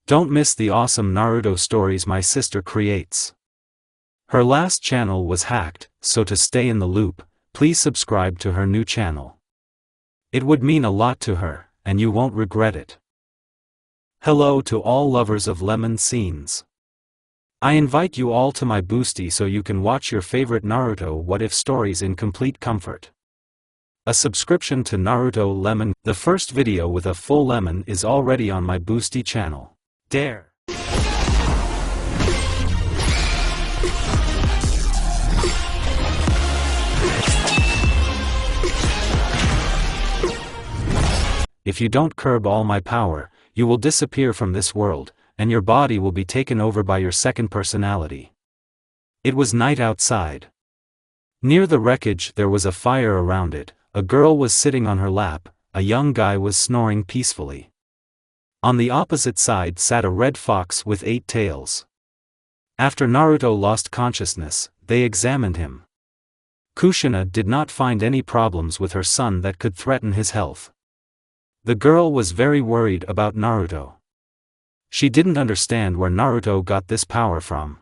Don't miss the awesome Naruto stories my sister creates. Her last channel was hacked, so to stay in the loop, please subscribe to her new channel. It would mean a lot to her, and you won't regret it. Hello to all lovers of lemon scenes. I invite you all to my boosty so you can watch your favorite Naruto What If stories in complete comfort. A subscription to Naruto Lemon, the first video with a full lemon, is already on my boosty channel. Dare! If you don't curb all my power, you will disappear from this world, and your body will be taken over by your second personality. It was night outside. Near the wreckage there was a fire around it, a girl was sitting on her lap, a young guy was snoring peacefully. On the opposite side sat a red fox with 8 tails. After Naruto lost consciousness, they examined him. Kushina did not find any problems with her son that could threaten his health. The girl was very worried about Naruto. She didn't understand where Naruto got this power from.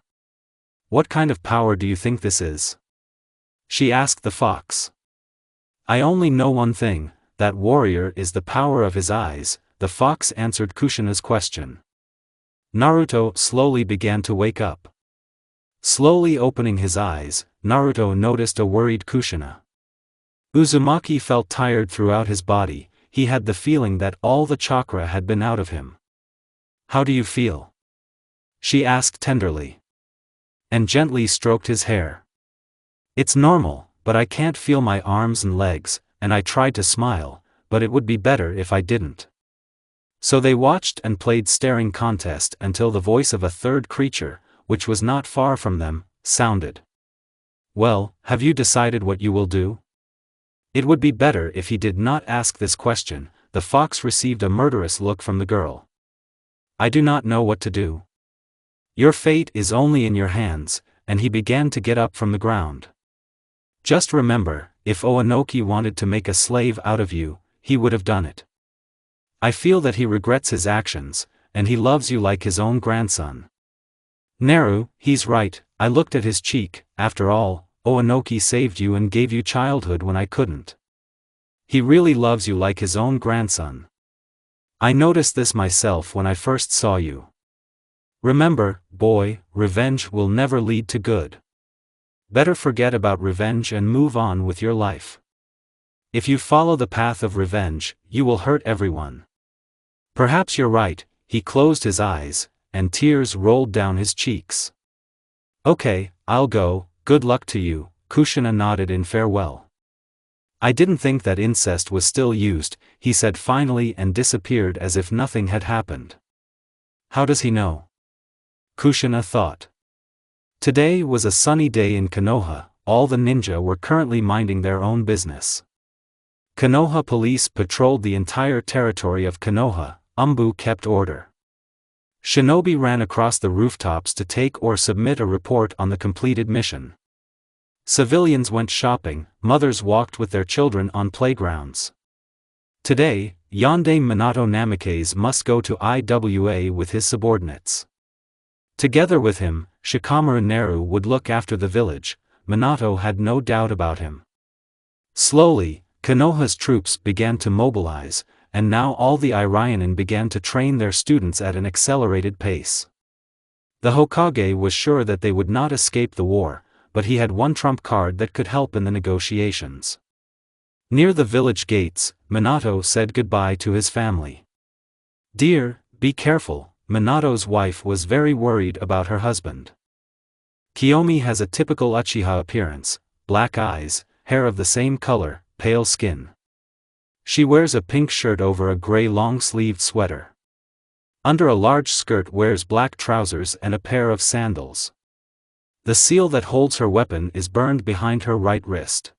What kind of power do you think this is? She asked the fox. I only know one thing, that warrior is the power of his eyes, the fox answered Kushina's question. Naruto slowly began to wake up. Slowly opening his eyes, Naruto noticed a worried Kushina. Uzumaki felt tired throughout his body. He had the feeling that all the chakra had been out of him. How do you feel? She asked tenderly. And gently stroked his hair. It's normal, but I can't feel my arms and legs, and I tried to smile, but it would be better if I didn't. So they watched and played staring contest until the voice of a third creature, which was not far from them, sounded. Well, have you decided what you will do? It would be better if he did not ask this question. The fox received a murderous look from the girl. I do not know what to do. Your fate is only in your hands, and he began to get up from the ground. Just remember, if Oanoki wanted to make a slave out of you, he would have done it. I feel that he regrets his actions, and he loves you like his own grandson. Naru, he's right, I looked at his cheek. After all, Oanoki saved you and gave you childhood when I couldn't. He really loves you like his own grandson. I noticed this myself when I first saw you. Remember, boy, revenge will never lead to good. Better forget about revenge and move on with your life. If you follow the path of revenge, you will hurt everyone. Perhaps you're right. He closed his eyes, and tears rolled down his cheeks. Okay, I'll go. Good luck to you, Kushina nodded in farewell. I didn't think that incest was still used, he said finally and disappeared as if nothing had happened. How does he know? Kushina thought. Today was a sunny day in Konoha. All the ninja were currently minding their own business. Konoha police patrolled the entire territory of Konoha. Umbu kept order. Shinobi ran across the rooftops to take or submit a report on the completed mission. Civilians went shopping, mothers walked with their children on playgrounds. Today, Yonde Minato Namikaze must go to IWA with his subordinates. Together with him, Shikamaru Naru would look after the village. Minato had no doubt about him. Slowly, Konoha's troops began to mobilize, and now all the Irionen began to train their students at an accelerated pace. The Hokage was sure that they would not escape the war, but he had one trump card that could help in the negotiations. Near the village gates, Minato said goodbye to his family. Dear, be careful. Minato's wife was very worried about her husband. Kiyomi has a typical Uchiha appearance, black eyes, hair of the same color, pale skin. She wears a pink shirt over a gray long-sleeved sweater. Under a large skirt wears black trousers and a pair of sandals. The seal that holds her weapon is burned behind her right wrist.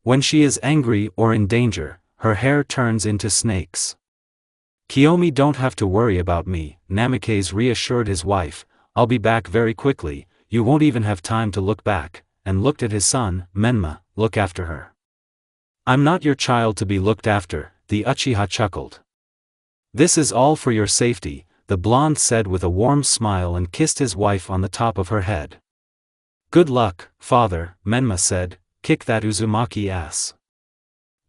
When she is angry or in danger, her hair turns into snakes. Kiyomi, don't have to worry about me, Namikaze reassured his wife. I'll be back very quickly, you won't even have time to look back, and looked at his son, Menma, look after her. I'm not your child to be looked after, the Uchiha chuckled. This is all for your safety, the blonde said with a warm smile and kissed his wife on the top of her head. "Good luck, father," Menma said, "kick that Uzumaki ass."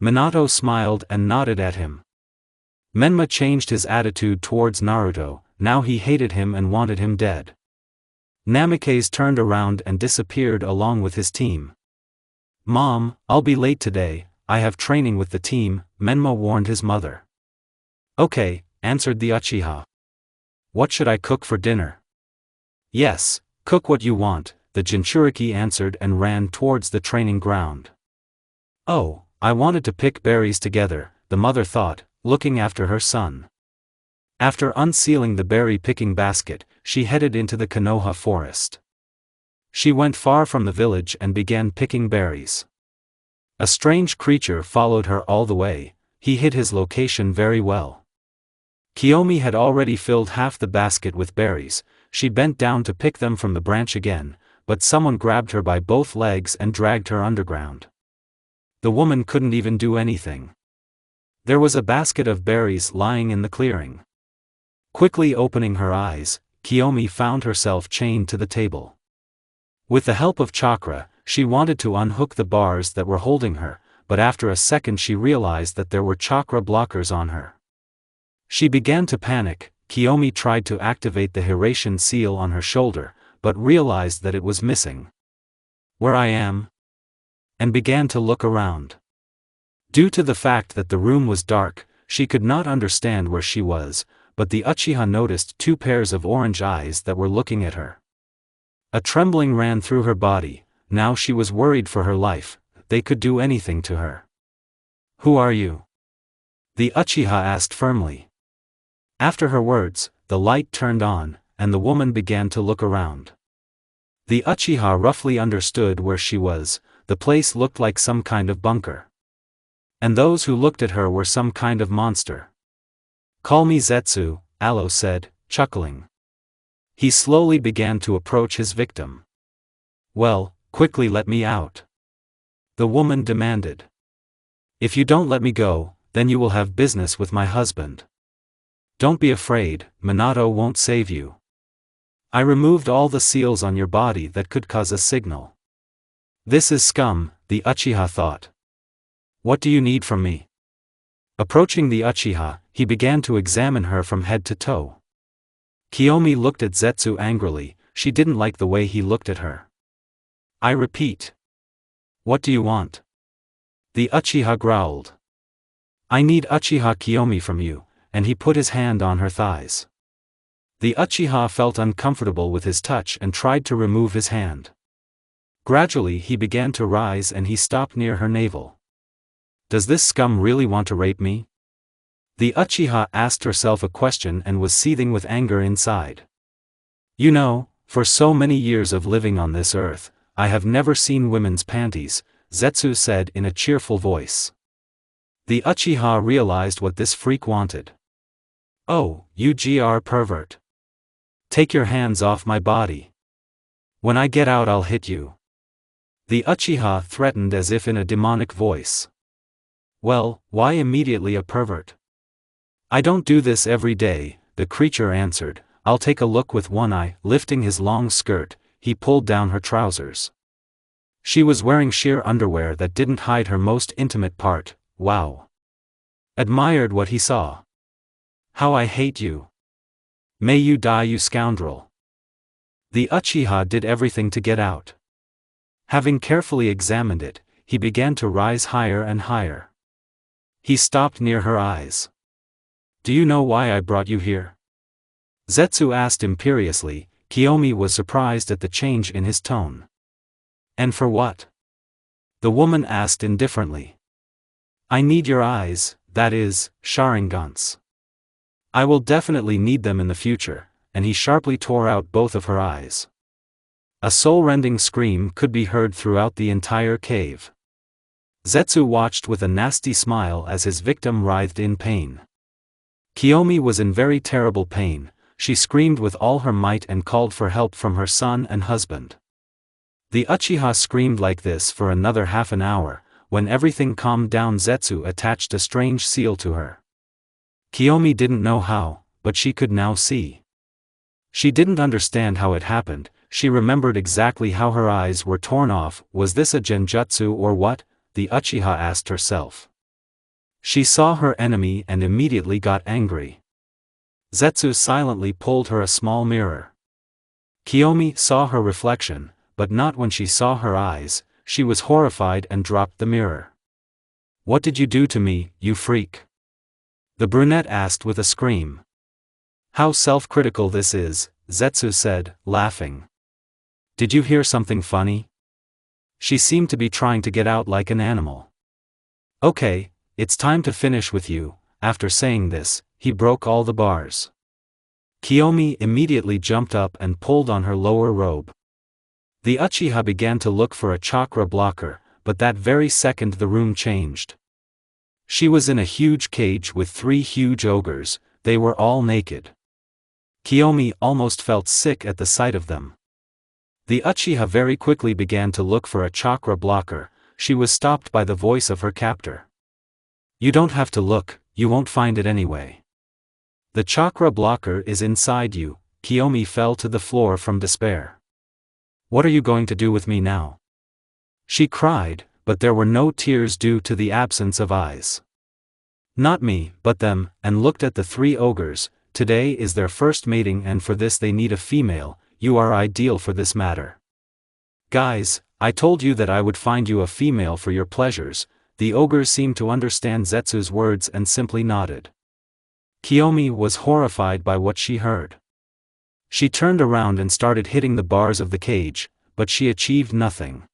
Minato smiled and nodded at him. Menma changed his attitude towards Naruto, now he hated him and wanted him dead. Namikaze turned around and disappeared along with his team. "Mom, I'll be late today, I have training with the team," Menma warned his mother. "Okay," answered the Uchiha. "What should I cook for dinner?" "Yes, cook what you want," the Jinchuriki answered and ran towards the training ground. "Oh, I wanted to pick berries together," the mother thought, looking after her son. After unsealing the berry-picking basket, she headed into the Konoha forest. She went far from the village and began picking berries. A strange creature followed her all the way, he hid his location very well. Kiyomi had already filled half the basket with berries, she bent down to pick them from the branch again, but someone grabbed her by both legs and dragged her underground. The woman couldn't even do anything. There was a basket of berries lying in the clearing. Quickly opening her eyes, Kiyomi found herself chained to the table. With the help of chakra, she wanted to unhook the bars that were holding her, but after a second she realized that there were chakra blockers on her. She began to panic. Kiyomi tried to activate the Hiration seal on her shoulder, but realized that it was missing. "Where I am?" and began to look around. Due to the fact that the room was dark, she could not understand where she was, but the Uchiha noticed two pairs of orange eyes that were looking at her. A trembling ran through her body, now she was worried for her life, they could do anything to her. "Who are you?" the Uchiha asked firmly. After her words, the light turned on, and the woman began to look around. The Uchiha roughly understood where she was, the place looked like some kind of bunker. And those who looked at her were some kind of monster. "Call me Zetsu," Alo said, chuckling. He slowly began to approach his victim. "Well, quickly let me out," the woman demanded. "If you don't let me go, then you will have business with my husband." "Don't be afraid, Minato won't save you. I removed all the seals on your body that could cause a signal." "This is scum," the Uchiha thought. "What do you need from me?" Approaching the Uchiha, he began to examine her from head to toe. Kiyomi looked at Zetsu angrily, she didn't like the way he looked at her. "I repeat. What do you want?" the Uchiha growled. "I need Uchiha Kiyomi from you," and he put his hand on her thighs. The Uchiha felt uncomfortable with his touch and tried to remove his hand. Gradually he began to rise and he stopped near her navel. "Does this scum really want to rape me?" The Uchiha asked herself a question and was seething with anger inside. "You know, for so many years of living on this earth, I have never seen women's panties," Zetsu said in a cheerful voice. The Uchiha realized what this freak wanted. "Oh, you gr pervert. Take your hands off my body. When I get out I'll hit you," the Uchiha threatened as if in a demonic voice. "Well, why immediately a pervert?" "I don't do this every day," the creature answered, "I'll take a look with one eye." Lifting his long skirt, he pulled down her trousers. She was wearing sheer underwear that didn't hide her most intimate part. Wow. Admired what he saw. "How I hate you. May you die, you scoundrel." The Uchiha did everything to get out. Having carefully examined it, he began to rise higher and higher. He stopped near her eyes. "Do you know why I brought you here?" Zetsu asked imperiously. Kiyomi was surprised at the change in his tone. "And for what?" the woman asked indifferently. "I need your eyes, that is, Sharingans. I will definitely need them in the future," and he sharply tore out both of her eyes. A soul-rending scream could be heard throughout the entire cave. Zetsu watched with a nasty smile as his victim writhed in pain. Kiyomi was in very terrible pain, she screamed with all her might and called for help from her son and husband. The Uchiha screamed like this for another half an hour. When everything calmed down, Zetsu attached a strange seal to her. Kiyomi didn't know how, but she could now see. She didn't understand how it happened. She remembered exactly how her eyes were torn off. Was this a genjutsu or what? The Uchiha asked herself. She saw her enemy and immediately got angry. Zetsu silently pulled her a small mirror. Kiyomi saw her reflection, but not when she saw her eyes. She was horrified and dropped the mirror. "What did you do to me, you freak?" the brunette asked with a scream. "How self-critical this is," Zetsu said, laughing. "Did you hear something funny?" She seemed to be trying to get out like an animal. "Okay, it's time to finish with you." After saying this, he broke all the bars. Kiyomi immediately jumped up and pulled on her lower robe. The Uchiha began to look for a chakra blocker, but that very second the room changed. She was in a huge cage with 3 huge ogres. They were all naked. Kiyomi almost felt sick at the sight of them. The Uchiha very quickly began to look for a chakra blocker. She was stopped by the voice of her captor. "You don't have to look, you won't find it anyway. The chakra blocker is inside you." Kiyomi fell to the floor from despair. "What are you going to do with me now?" she cried, but there were no tears due to the absence of eyes. "Not me, but them," and looked at the 3 ogres. "Today is their first mating and for this they need a female. You are ideal for this matter. Guys, I told you that I would find you a female for your pleasures." The ogres seemed to understand Zetsu's words and simply nodded. Kiyomi was horrified by what she heard. She turned around and started hitting the bars of the cage, but she achieved nothing.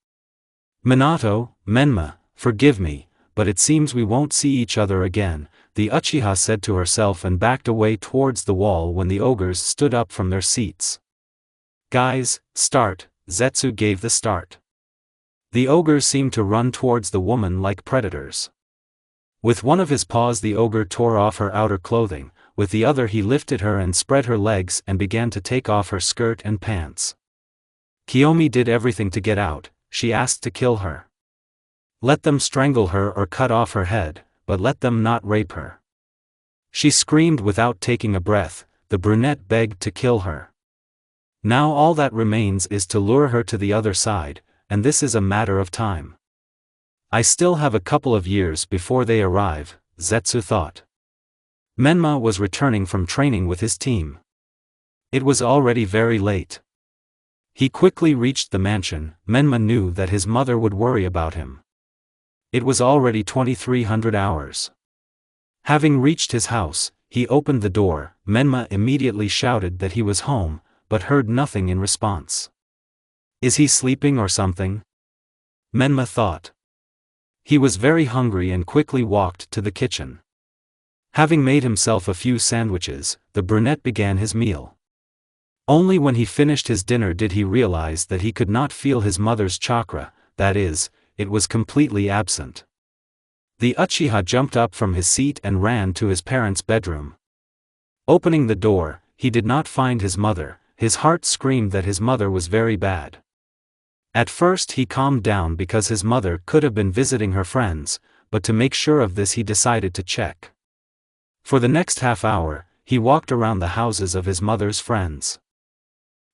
"Minato, Menma, forgive me, but it seems we won't see each other again," the Uchiha said to herself and backed away towards the wall when the ogres stood up from their seats. "Guys, start." Zetsu gave the start. The ogres seemed to run towards the woman like predators. With one of his paws the ogre tore off her outer clothing, with the other he lifted her and spread her legs and began to take off her skirt and pants. Kiyomi did everything to get out. She asked to kill her. Let them strangle her or cut off her head, but let them not rape her. She screamed without taking a breath. The brunette begged to kill her. Now all that remains is to lure her to the other side, and this is a matter of time. I still have a couple of years before they arrive, Zetsu thought. Menma was returning from training with his team. It was already very late. He quickly reached the mansion. Menma knew that his mother would worry about him. It was already 2300 hours. Having reached his house, he opened the door. Menma immediately shouted that he was home, but heard nothing in response. Is he sleeping or something? Menma thought. He was very hungry and quickly walked to the kitchen. Having made himself a few sandwiches, the brunette began his meal. Only when he finished his dinner did he realize that he could not feel his mother's chakra, that is, it was completely absent. The Uchiha jumped up from his seat and ran to his parents' bedroom. Opening the door, he did not find his mother. His heart screamed that his mother was very bad. At first he calmed down because his mother could have been visiting her friends, but to make sure of this he decided to check. For the next half hour, he walked around the houses of his mother's friends.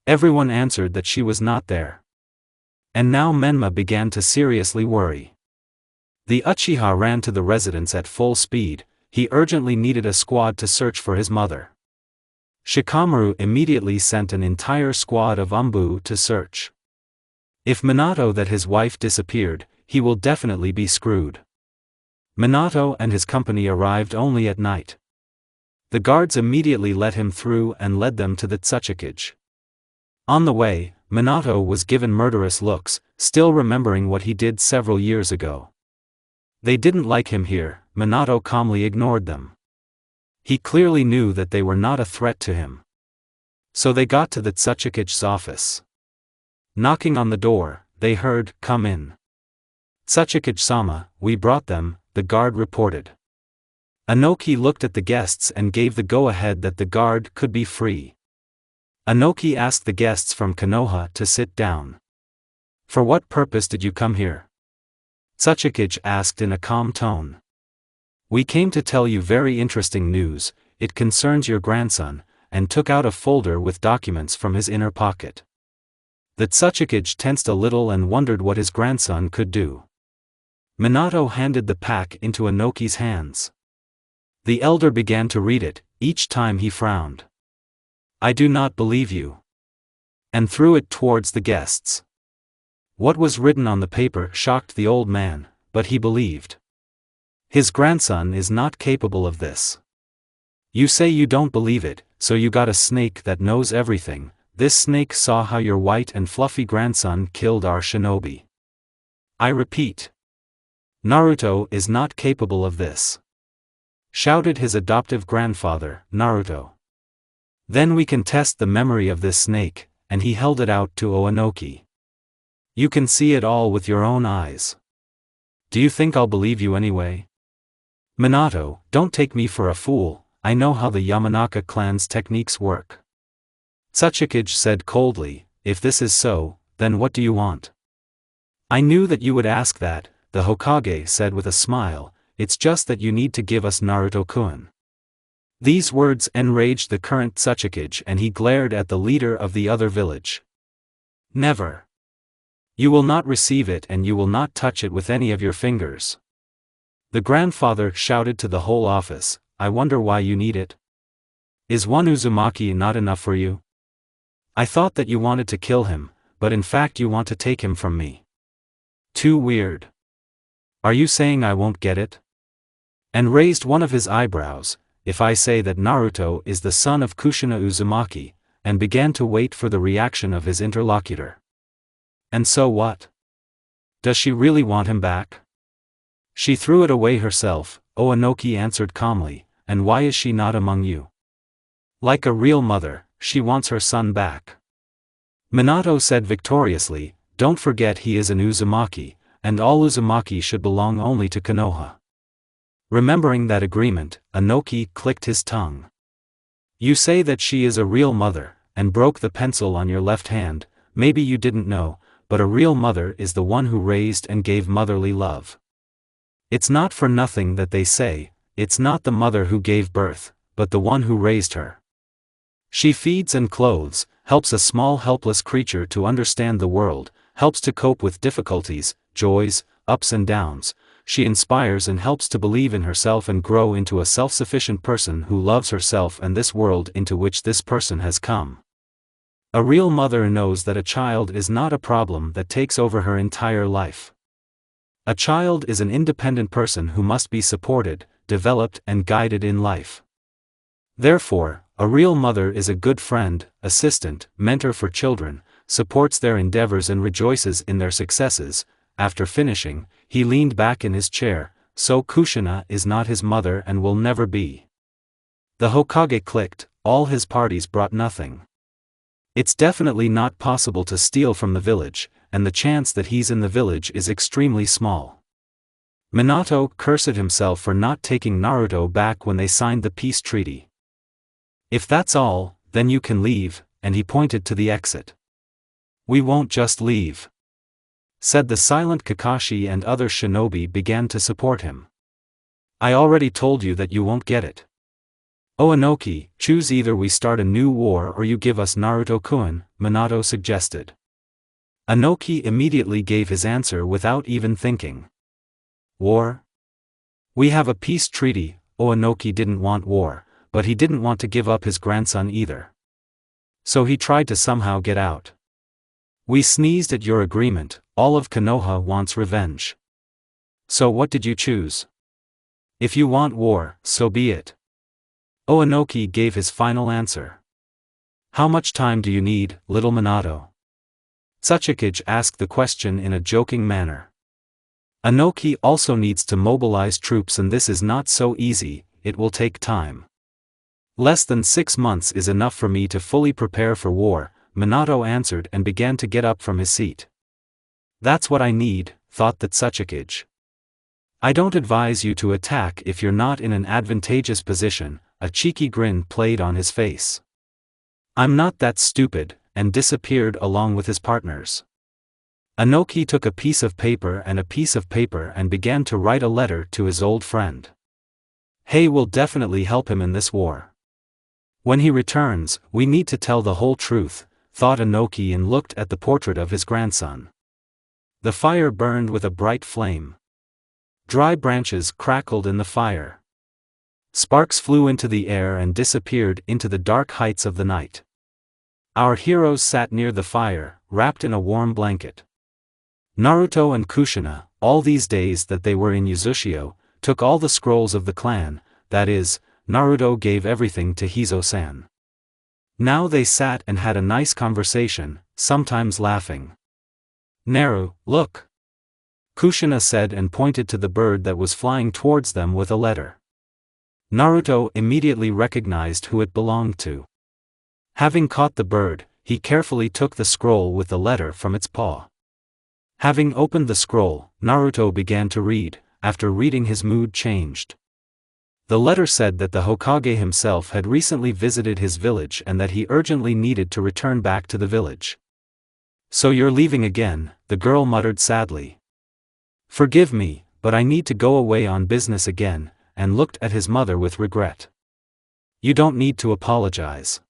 Everyone answered that she was not there. And now Menma began to seriously worry. The Uchiha ran to the residence at full speed. He urgently needed a squad to search for his mother. Shikamaru immediately sent an entire squad of Umbu to search. If Minato that his wife disappeared, he will definitely be screwed. Minato and his company arrived only at night. The guards immediately let him through and led them to the Tsuchikage. On the way, Minato was given murderous looks, still remembering what he did several years ago. They didn't like him here. Minato calmly ignored them. He clearly knew that they were not a threat to him. So they got to the Tsuchikage's office. Knocking on the door, they heard, "Come in." "Tsuchikage-sama, we brought them," the guard reported. Anoki looked at the guests and gave the go-ahead that the guard could be free. Anoki asked the guests from Konoha to sit down. "For what purpose did you come here?" Tsuchikage asked in a calm tone. "We came to tell you very interesting news. it concerns your grandson, and took out a folder with documents from his inner pocket. The Tsuchikage tensed a little and wondered what his grandson could do. Minato handed the pack into Inoki's hands. The elder began to read it, each time he frowned. "I do not believe you," and threw it towards the guests. What was written on the paper shocked the old man, but he believed. His grandson is not capable of this. "You say you don't believe it, so you got a snake that knows everything. This snake saw how your white and fluffy grandson killed our shinobi. I repeat, Naruto is not capable of this," shouted his adoptive grandfather, Naruto. "Then we can test the memory of this snake," and he held it out to Oanoki. "You can see it all with your own eyes. Do you think I'll believe you anyway?" "Minato, don't take me for a fool, I know how the Yamanaka clan's techniques work." Tsuchikage said coldly, "If this is so, then what do you want?" "I knew that you would ask that," the Hokage said with a smile, "it's just that you need to give us Naruto-kun." These words enraged the current Tsuchikage and he glared at the leader of the other village. "Never. You will not receive it and you will not touch it with any of your fingers." The grandfather shouted to the whole office, "I wonder why you need it. Is one Uzumaki not enough for you? I thought that you wanted to kill him, but in fact you want to take him from me. Too weird. Are you saying I won't get it?" And raised one of his eyebrows, "If I say that Naruto is the son of Kushina Uzumaki," and began to wait for the reaction of his interlocutor. "And so what? Does she really want him back?" "She threw it away herself," Oanoki answered calmly, "and why is she not among you? Like a real mother, she wants her son back." Minato said victoriously, "Don't forget he is an Uzumaki, and all Uzumaki should belong only to Konoha." Remembering that agreement, Inoki clicked his tongue. "You say that she is a real mother, and broke the pencil on your left hand, maybe you didn't know, but a real mother is the one who raised and gave motherly love. It's not for nothing that they say, it's not the mother who gave birth, but the one who raised her. She feeds and clothes, helps a small helpless creature to understand the world, helps to cope with difficulties, joys, ups and downs. She inspires and helps to believe in herself and grow into a self-sufficient person who loves herself and this world into which this person has come. A real mother knows that a child is not a problem that takes over her entire life. A child is an independent person who must be supported, developed and guided in life. Therefore, a real mother is a good friend, assistant, mentor for children, supports their endeavors and rejoices in their successes." After finishing, he leaned back in his chair, "So Kushina is not his mother and will never be." The Hokage clicked, all his parties brought nothing. It's definitely not possible to steal from the village, and the chance that he's in the village is extremely small. Minato cursed himself for not taking Naruto back when they signed the peace treaty. "If that's all, then you can leave," and he pointed to the exit. "We won't just leave," said the silent Kakashi, and other shinobi began to support him. "I already told you that you won't get it. Oanoki, choose either we start a new war or you give us Naruto-kun," Minato suggested. Inoki immediately gave his answer without even thinking. "War? We have a peace treaty." Oanoki didn't want war, but he didn't want to give up his grandson either. So he tried to somehow get out. "We sneezed at your agreement, all of Konoha wants revenge. So what did you choose? If you want war, so be it." Oanoki gave his final answer. "How much time do you need, little Minato?" Tsuchikage asked the question in a joking manner. "Inoki also needs to mobilize troops and this is not so easy, it will take time. Less than 6 months is enough for me to fully prepare for war," Minato answered and began to get up from his seat. "That's what I need," thought the Tsuchikage. "I don't advise you to attack if you're not in an advantageous position." A cheeky grin played on his face. "I'm not that stupid," and disappeared along with his partners. Inoki took a piece of paper and began to write a letter to his old friend. Hei will definitely help him in this war. When he returns, we need to tell the whole truth, thought Inoki and looked at the portrait of his grandson. The fire burned with a bright flame. Dry branches crackled in the fire. Sparks flew into the air and disappeared into the dark heights of the night. Our heroes sat near the fire, wrapped in a warm blanket. Naruto and Kushina, all these days that they were in Uzushio, took all the scrolls of the clan, that is, Naruto gave everything to Hizo-san. Now they sat and had a nice conversation, sometimes laughing. "Naru, look!" Kushina said and pointed to the bird that was flying towards them with a letter. Naruto immediately recognized who it belonged to. Having caught the bird, he carefully took the scroll with the letter from its paw. Having opened the scroll, Naruto began to read. After reading, his mood changed. The letter said that the Hokage himself had recently visited his village and that he urgently needed to return back to the village. "So you're leaving again," the girl muttered sadly. "Forgive me, but I need to go away on business again," and looked at his mother with regret. "You don't need to apologize.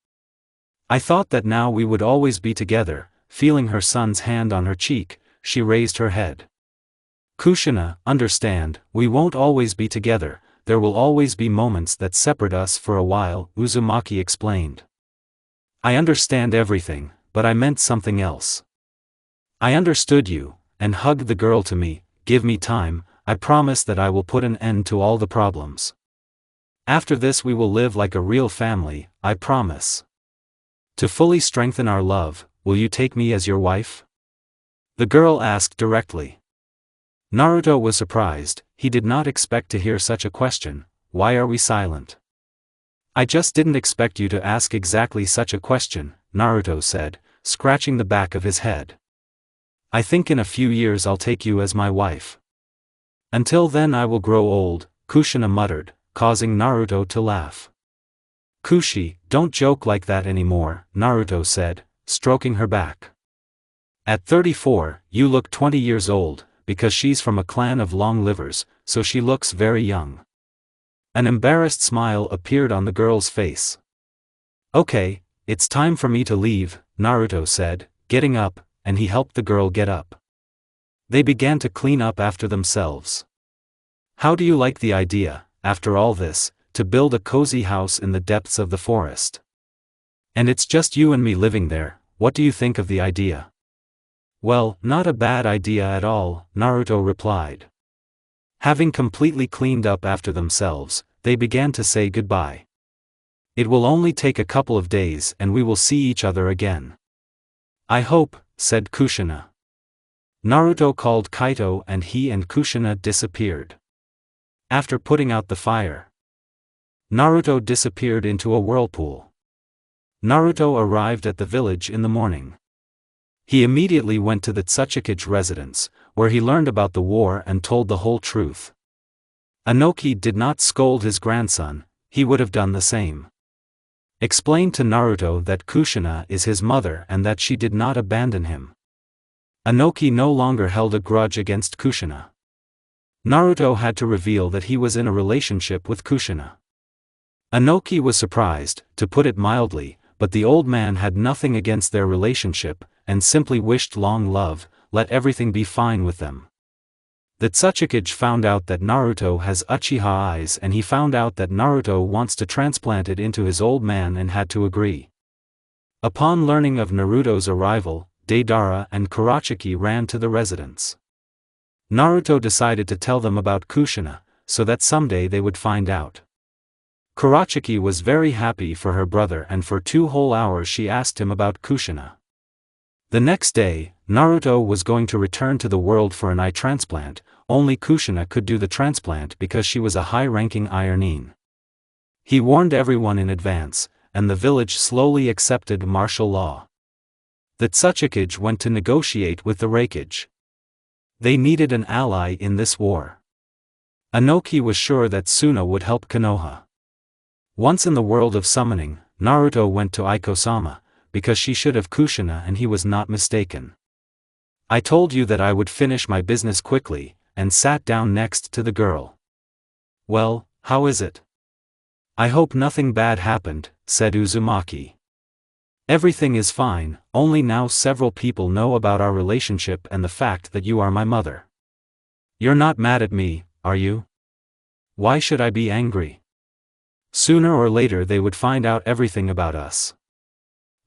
I thought that now we would always be together." Feeling her son's hand on her cheek, she raised her head. "Kushina, understand, we won't always be together, there will always be moments that separate us for a while," Uzumaki explained. "I understand everything, but I meant something else." "I understood you," and hugged the girl to me. "Give me time, I promise that I will put an end to all the problems. After this we will live like a real family, I promise. To fully strengthen our love, will you take me as your wife?" the girl asked directly. Naruto was surprised, he did not expect to hear such a question. "Why are we silent?" "I just didn't expect you to ask exactly such a question," Naruto said, scratching the back of his head. "I think in a few years I'll take you as my wife. Until then I will grow old," Kushina muttered, causing Naruto to laugh. "Kushi, don't joke like that anymore," Naruto said, stroking her back. "At 34, you look 20 years old, because she's from a clan of long livers, so she looks very young." An embarrassed smile appeared on the girl's face. "Okay, it's time for me to leave," Naruto said, getting up, and he helped the girl get up. They began to clean up after themselves. "How do you like the idea, after all this, to build a cozy house in the depths of the forest? And it's just you and me living there, what do you think of the idea?" "Well, not a bad idea at all," Naruto replied. Having completely cleaned up after themselves, they began to say goodbye. "It will only take a couple of days and we will see each other again." "I hope," said Kushina. Naruto called Kaito and he and Kushina disappeared. After putting out the fire, Naruto disappeared into a whirlpool. Naruto arrived at the village in the morning. He immediately went to the Tsuchikage residence, where he learned about the war and told the whole truth. Inoki did not scold his grandson, he would have done the same. Explained to Naruto that Kushina is his mother and that she did not abandon him. Inoki no longer held a grudge against Kushina. Naruto had to reveal that he was in a relationship with Kushina. Inoki was surprised, to put it mildly, but the old man had nothing against their relationship, and simply wished long love, let everything be fine with them. The Tsuchikage found out that Naruto has Uchiha eyes and he found out that Naruto wants to transplant it into his old man and had to agree. Upon learning of Naruto's arrival, Deidara and Kurachiki ran to the residence. Naruto decided to tell them about Kushina, so that someday they would find out. Kurachiki was very happy for her brother and for 2 whole hours she asked him about Kushina. The next day, Naruto was going to return to the world for an eye transplant, only Kushina could do the transplant because she was a high-ranking ironin. He warned everyone in advance, and the village slowly accepted martial law. The Tsuchikage went to negotiate with the Reikage. They needed an ally in this war. Inoki was sure that Suna would help Konoha. Once in the world of summoning, Naruto went to Aiko-sama, because she should have Kushina and he was not mistaken. "I told you that I would finish my business quickly," and sat down next to the girl. "Well, how is it? I hope nothing bad happened," said Uzumaki. Everything is fine, only now several people know about our relationship and the fact that you are my mother. You're not mad at me, are you? Why should I be angry? Sooner or later they would find out everything about us.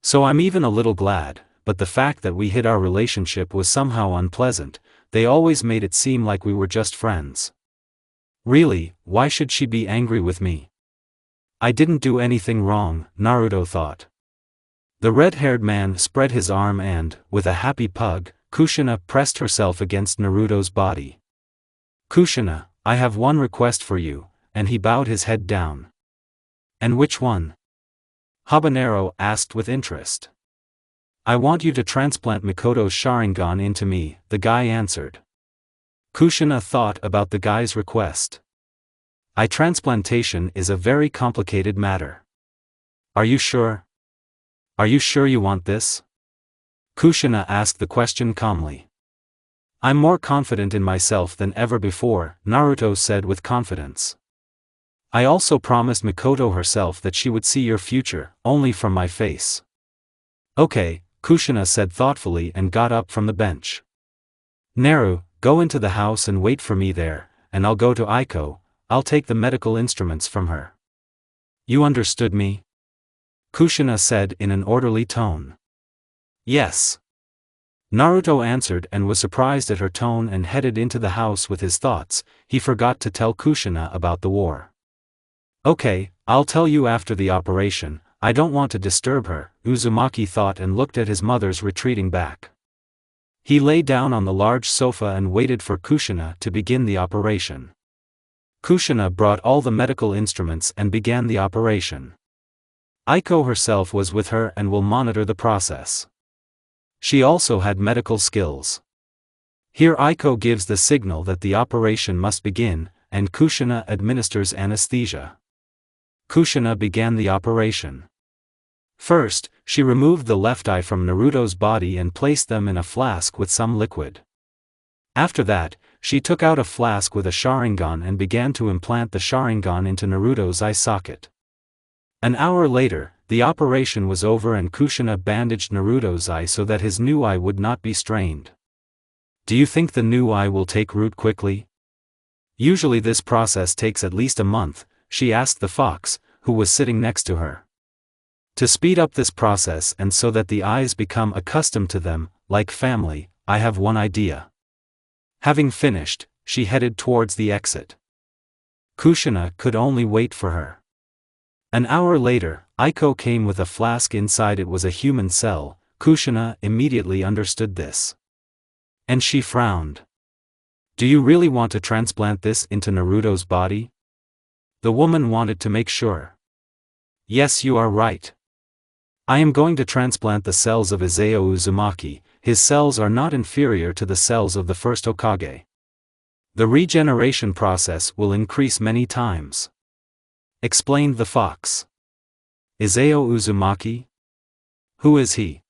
So I'm even a little glad, but the fact that we hid our relationship was somehow unpleasant. They always made it seem like we were just friends. Really, why should she be angry with me? I didn't do anything wrong, Naruto thought. The red-haired man spread his arm and, with a happy pug, Kushina pressed herself against Naruto's body. Kushina, I have one request for you, and he bowed his head down. And which one? Habanero asked with interest. I want you to transplant Mikoto's Sharingan into me, the guy answered. Kushina thought about the guy's request. Eye transplantation is a very complicated matter. Are you sure? Are you sure you want this? Kushina asked the question calmly. I'm more confident in myself than ever before, Naruto said with confidence. I also promised Mikoto herself that she would see your future, only from my face. Okay, Kushina said thoughtfully and got up from the bench. Naru, go into the house and wait for me there, and I'll go to Aiko. I'll take the medical instruments from her. You understood me? Kushina said in an orderly tone. Yes. Naruto answered and was surprised at her tone and headed into the house with his thoughts. He forgot to tell Kushina about the war. Okay, I'll tell you after the operation. I don't want to disturb her, Uzumaki thought and looked at his mother's retreating back. He lay down on the large sofa and waited for Kushina to begin the operation. Kushina brought all the medical instruments and began the operation. Aiko herself was with her and will monitor the process. She also had medical skills. Here Aiko gives the signal that the operation must begin, and Kushina administers anesthesia. Kushina began the operation. First, she removed the left eye from Naruto's body and placed them in a flask with some liquid. After that, she took out a flask with a Sharingan and began to implant the Sharingan into Naruto's eye socket. An hour later, the operation was over and Kushina bandaged Naruto's eye so that his new eye would not be strained. Do you think the new eye will take root quickly? Usually this process takes at least a month, she asked the fox, who was sitting next to her. To speed up this process and so that the eyes become accustomed to them, like family, I have one idea. Having finished, she headed towards the exit. Kushina could only wait for her. An hour later, Aiko came with a flask. Inside it was a human cell. Kushina immediately understood this. And she frowned. Do you really want to transplant this into Naruto's body? The woman wanted to make sure. Yes, you are right. I am going to transplant the cells of Izao Uzumaki. His cells are not inferior to the cells of the first Hokage. The regeneration process will increase many times. Explained the fox. Izao Uzumaki? Who is he?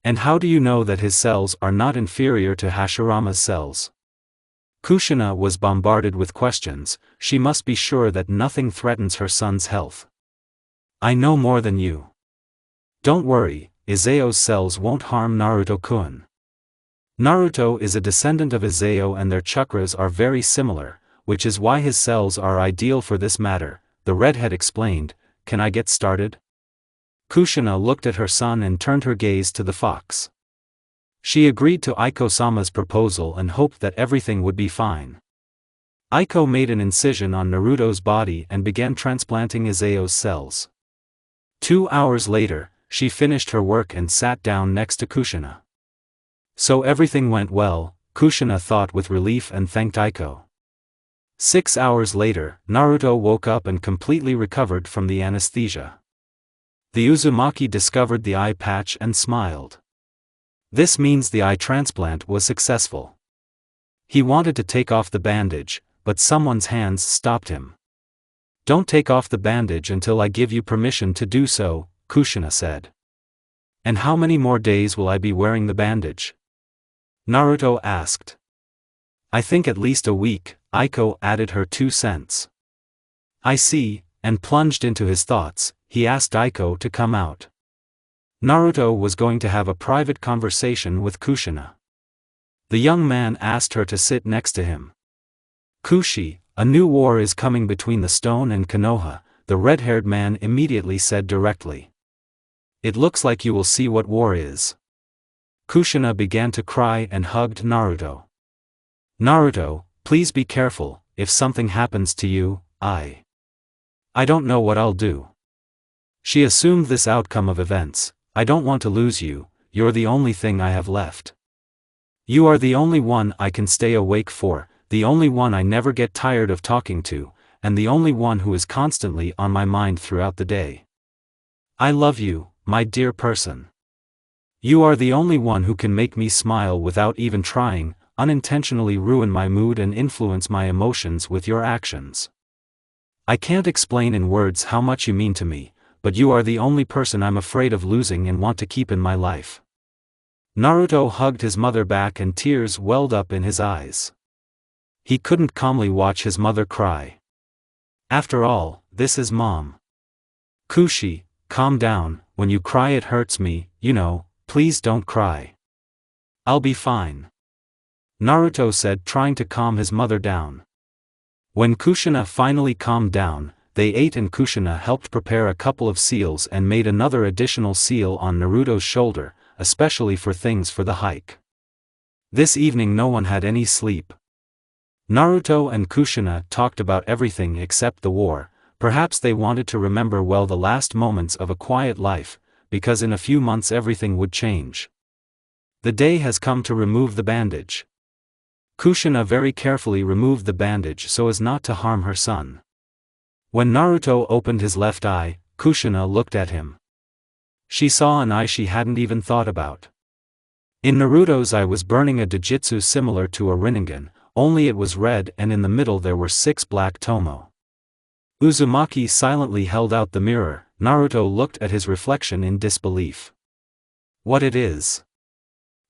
And how do you know that his cells are not inferior to Hashirama's cells? Kushina was bombarded with questions. She must be sure that nothing threatens her son's health. I know more than you. Don't worry, Izao's cells won't harm Naruto-kun. Naruto is a descendant of Izao and their chakras are very similar, which is why his cells are ideal for this matter, the redhead explained. Can I get started? Kushina looked at her son and turned her gaze to the fox. She agreed to Aiko-sama's proposal and hoped that everything would be fine. Aiko made an incision on Naruto's body and began transplanting Izao's cells. 2 hours later, she finished her work and sat down next to Kushina. So everything went well, Kushina thought with relief and thanked Aiko. 6 hours later, Naruto woke up and completely recovered from the anesthesia. The Uzumaki discovered the eye patch and smiled. This means the eye transplant was successful. He wanted to take off the bandage, but someone's hands stopped him. Don't take off the bandage until I give you permission to do so, Kushina said. And how many more days will I be wearing the bandage? Naruto asked. I think at least a week, Aiko added her 2 cents. I see, and plunged into his thoughts. he asked Aiko to come out. Naruto was going to have a private conversation with Kushina. The young man asked her to sit next to him. "Kushi, a new war is coming between the stone and Konoha," the red-haired man immediately said directly. "It looks like you will see what war is." Kushina began to cry and hugged Naruto. "Naruto, please be careful, if something happens to you, I don't know what I'll do." She assumed this outcome of events. "I don't want to lose you, you're the only thing I have left. You are the only one I can stay awake for, the only one I never get tired of talking to, and the only one who is constantly on my mind throughout the day. I love you, my dear person. You are the only one who can make me smile without even trying, unintentionally ruin my mood and influence my emotions with your actions. I can't explain in words how much you mean to me, but you are the only person I'm afraid of losing and want to keep in my life." Naruto hugged his mother back and tears welled up in his eyes. He couldn't calmly watch his mother cry. After all, this is Mom. "Kushi, calm down, when you cry it hurts me, you know, please don't cry. I'll be fine," Naruto said, trying to calm his mother down. When Kushina finally calmed down, they ate and Kushina helped prepare a couple of seals and made another additional seal on Naruto's shoulder, especially for things for the hike. This evening no one had any sleep. Naruto and Kushina talked about everything except the war. Perhaps they wanted to remember well the last moments of a quiet life, because in a few months everything would change. The day has come to remove the bandage. Kushina very carefully removed the bandage so as not to harm her son. When Naruto opened his left eye, Kushina looked at him. She saw an eye she hadn't even thought about. In Naruto's eye was burning a Dojutsu similar to a Rinnegan, only it was red and in the middle there were 6 black tomo. Uzumaki silently held out the mirror. Naruto looked at his reflection in disbelief. "What it is?"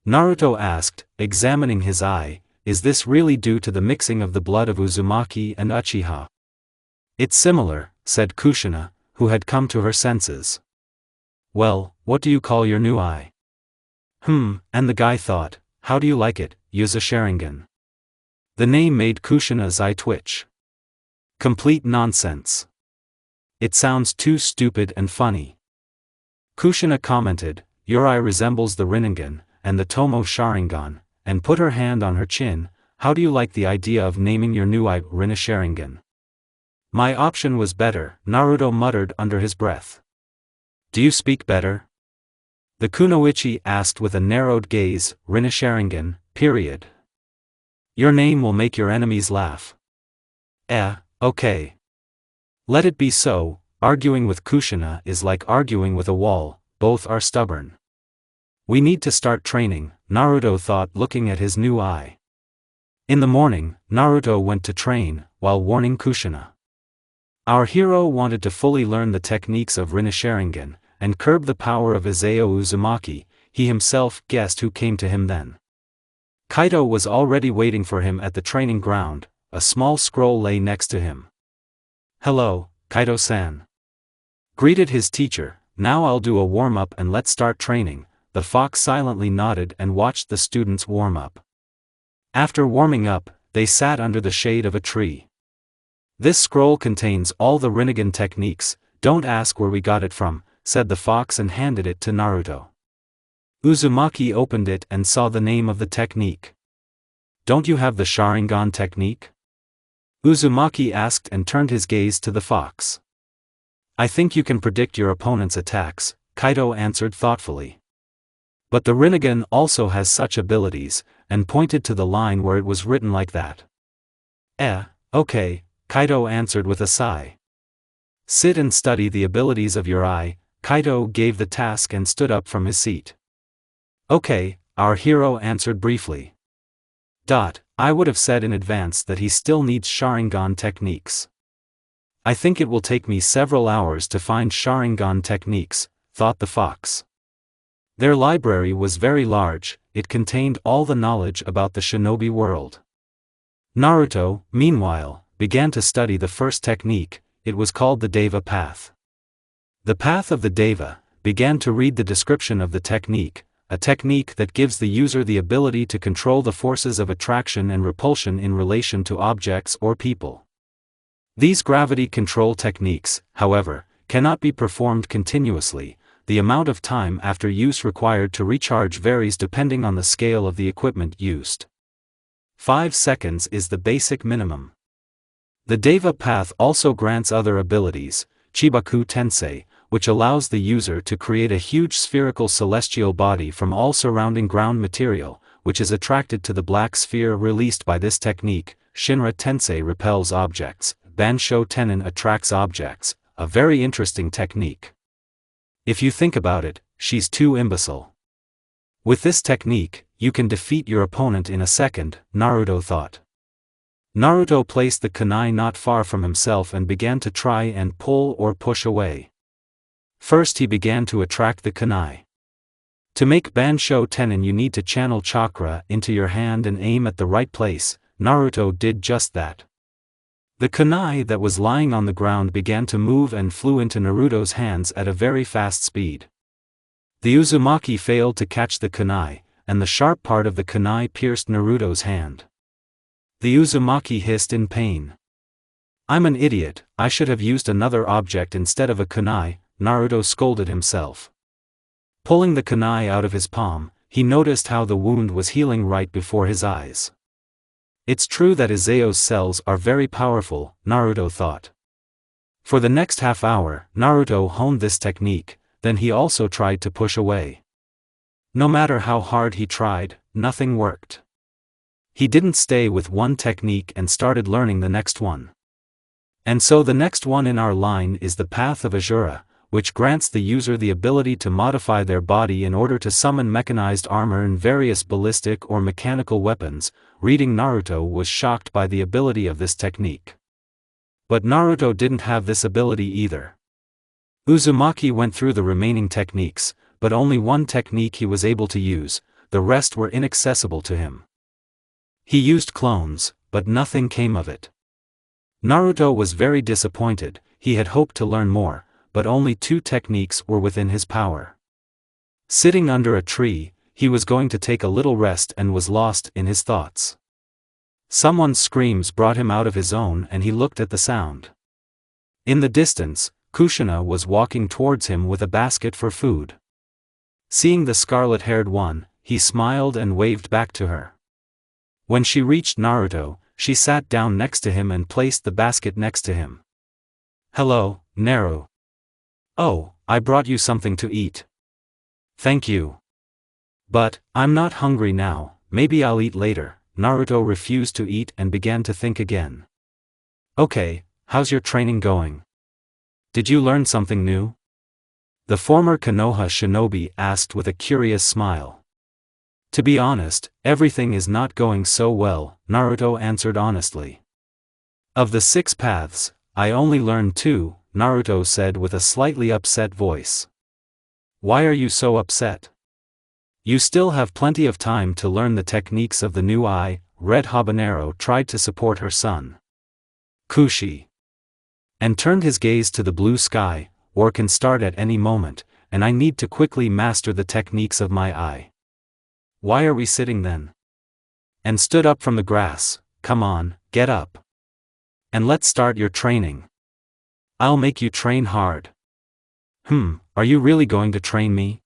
Naruto asked, examining his eye. "Is this really due to the mixing of the blood of Uzumaki and Uchiha?" "It's similar," said Kushina, who had come to her senses. "Well, what do you call your new eye?" And the guy thought, "How do you like it, use a Sharingan?" The name made Kushina's eye twitch. Complete nonsense. It sounds too stupid and funny. Kushina commented, "Your eye resembles the Rinnegan, and the Tomo Sharingan," and put her hand on her chin. "How do you like the idea of naming your new eye Rinne Sharingan?" "My option was better," Naruto muttered under his breath. "Do you speak better?" The kunoichi asked with a narrowed gaze. "Rinne Sharingan, period. Your name will make your enemies laugh." Okay. Let it be so. Arguing with Kushina is like arguing with a wall, both are stubborn. "We need to start training," Naruto thought, looking at his new eye. In the morning, Naruto went to train, while warning Kushina. Our hero wanted to fully learn the techniques of Rinne Sharingan, and curb the power of Izao Uzumaki. He himself guessed who came to him then. Kaito was already waiting for him at the training ground. A small scroll lay next to him. "Hello, Kaito-san," greeted his teacher. "Now I'll do a warm-up and let's start training." The fox silently nodded and watched the students warm up. After warming up, they sat under the shade of a tree. "This scroll contains all the Rinnegan techniques. Don't ask where we got it from," said the fox and handed it to Naruto. Uzumaki opened it and saw the name of the technique. "Don't you have the Sharingan technique?" Uzumaki asked and turned his gaze to the fox. "I think you can predict your opponent's attacks," Kaito answered thoughtfully. "But the Rinnegan also has such abilities," and pointed to the line where it was written like that. Okay, Kaito answered with a sigh. "Sit and study the abilities of your eye." Kaito gave the task and stood up from his seat. "Okay," our hero answered briefly. I would have said in advance that he still needs Sharingan techniques. "I think it will take me several hours to find Sharingan techniques," thought the fox. Their library was very large. It contained all the knowledge about the shinobi world. Naruto, meanwhile, began to study the first technique. It was called the Deva Path. The path of the Deva began to read the description of the technique, a technique that gives the user the ability to control the forces of attraction and repulsion in relation to objects or people. These gravity control techniques, however, cannot be performed continuously. The amount of time after use required to recharge varies depending on the scale of the equipment used. 5 seconds is the basic minimum. The Deva path also grants other abilities, Chibaku Tensei, which allows the user to create a huge spherical celestial body from all surrounding ground material, which is attracted to the black sphere released by this technique. Shinra Tensei repels objects, Bansho Tenin attracts objects, a very interesting technique. If you think about it, she's too imbecile. With this technique, you can defeat your opponent in a second, Naruto thought. Naruto placed the kunai not far from himself and began to try and pull or push away. First he began to attract the kunai. To make Bansho Tenin you need to channel chakra into your hand and aim at the right place. Naruto did just that. The kunai that was lying on the ground began to move and flew into Naruto's hands at a very fast speed. The Uzumaki failed to catch the kunai, and the sharp part of the kunai pierced Naruto's hand. The Uzumaki hissed in pain. "I'm an idiot, I should have used another object instead of a kunai," Naruto scolded himself. Pulling the kunai out of his palm, he noticed how the wound was healing right before his eyes. It's true that Izao's cells are very powerful, Naruto thought. For the next half hour, Naruto honed this technique, then he also tried to push away. No matter how hard he tried, nothing worked. He didn't stay with one technique and started learning the next one. And so the next one in our line is the path of Asura, which grants the user the ability to modify their body in order to summon mechanized armor and various ballistic or mechanical weapons. Reading Naruto was shocked by the ability of this technique. But Naruto didn't have this ability either. Uzumaki went through the remaining techniques, but only one technique he was able to use, the rest were inaccessible to him. He used clones, but nothing came of it. Naruto was very disappointed. He had hoped to learn more, but only 2 techniques were within his power. Sitting under a tree, he was going to take a little rest and was lost in his thoughts. Someone's screams brought him out of his zone and he looked at the sound. In the distance, Kushina was walking towards him with a basket for food. Seeing the scarlet-haired one, he smiled and waved back to her. When she reached Naruto, she sat down next to him and placed the basket next to him. "Hello, Naru. Oh, I brought you something to eat." "Thank you. But, I'm not hungry now, maybe I'll eat later." Naruto refused to eat and began to think again. "Okay, how's your training going? Did you learn something new?" The former Konoha shinobi asked with a curious smile. "To be honest, everything is not going so well," Naruto answered honestly. "Of the 6 paths, I only learned 2, Naruto said with a slightly upset voice. "Why are you so upset? You still have plenty of time to learn the techniques of the new eye." Red Habanero tried to support her son, Kushi, and turned his gaze to the blue sky. "War can start at any moment, and I need to quickly master the techniques of my eye." "Why are we sitting then?" And stood up from the grass. "Come on, get up. And let's start your training. I'll make you train hard." Are you really going to train me?"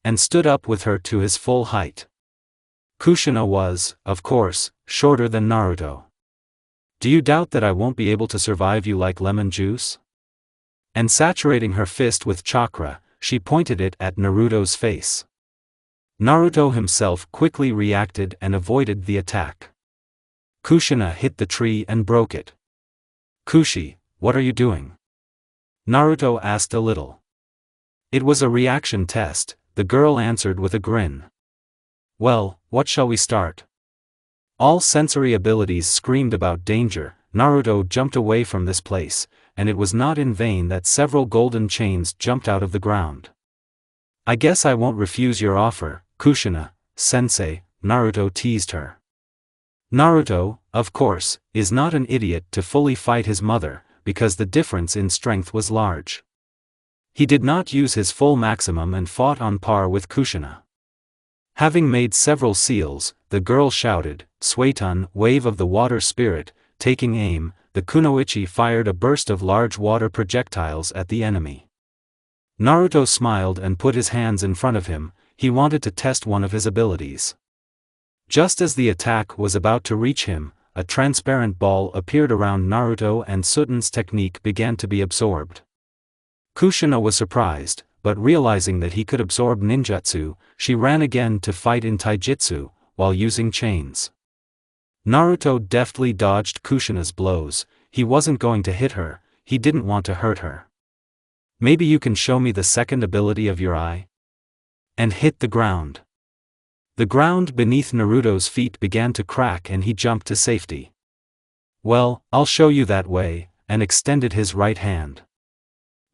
And stood up with her to his full height. Kushina was, of course, shorter than Naruto. "Do you doubt that I won't be able to survive you like lemon juice?" And saturating her fist with chakra, she pointed it at Naruto's face. Naruto himself quickly reacted and avoided the attack. Kushina hit the tree and broke it. "Kushi, what are you doing?" Naruto asked a little. It was a reaction test, the girl answered with a grin. "Well, what shall we start?" All sensory abilities screamed about danger. Naruto jumped away from this place, and it was not in vain that several golden chains jumped out of the ground. "I guess I won't refuse your offer, Kushina, sensei," Naruto teased her. Naruto, of course, is not an idiot to fully fight his mother, because the difference in strength was large. He did not use his full maximum and fought on par with Kushina. Having made several seals, the girl shouted, "Suetun, wave of the water spirit." Taking aim, the kunoichi fired a burst of large water projectiles at the enemy. Naruto smiled and put his hands in front of him. He wanted to test one of his abilities. Just as the attack was about to reach him, a transparent ball appeared around Naruto and Suten's technique began to be absorbed. Kushina was surprised, but realizing that he could absorb ninjutsu, she ran again to fight in taijutsu, while using chains. Naruto deftly dodged Kushina's blows. He wasn't going to hit her, he didn't want to hurt her. "Maybe you can show me the second ability of your eye?" And hit the ground. The ground beneath Naruto's feet began to crack and he jumped to safety. "Well, I'll show you that way," and extended his right hand.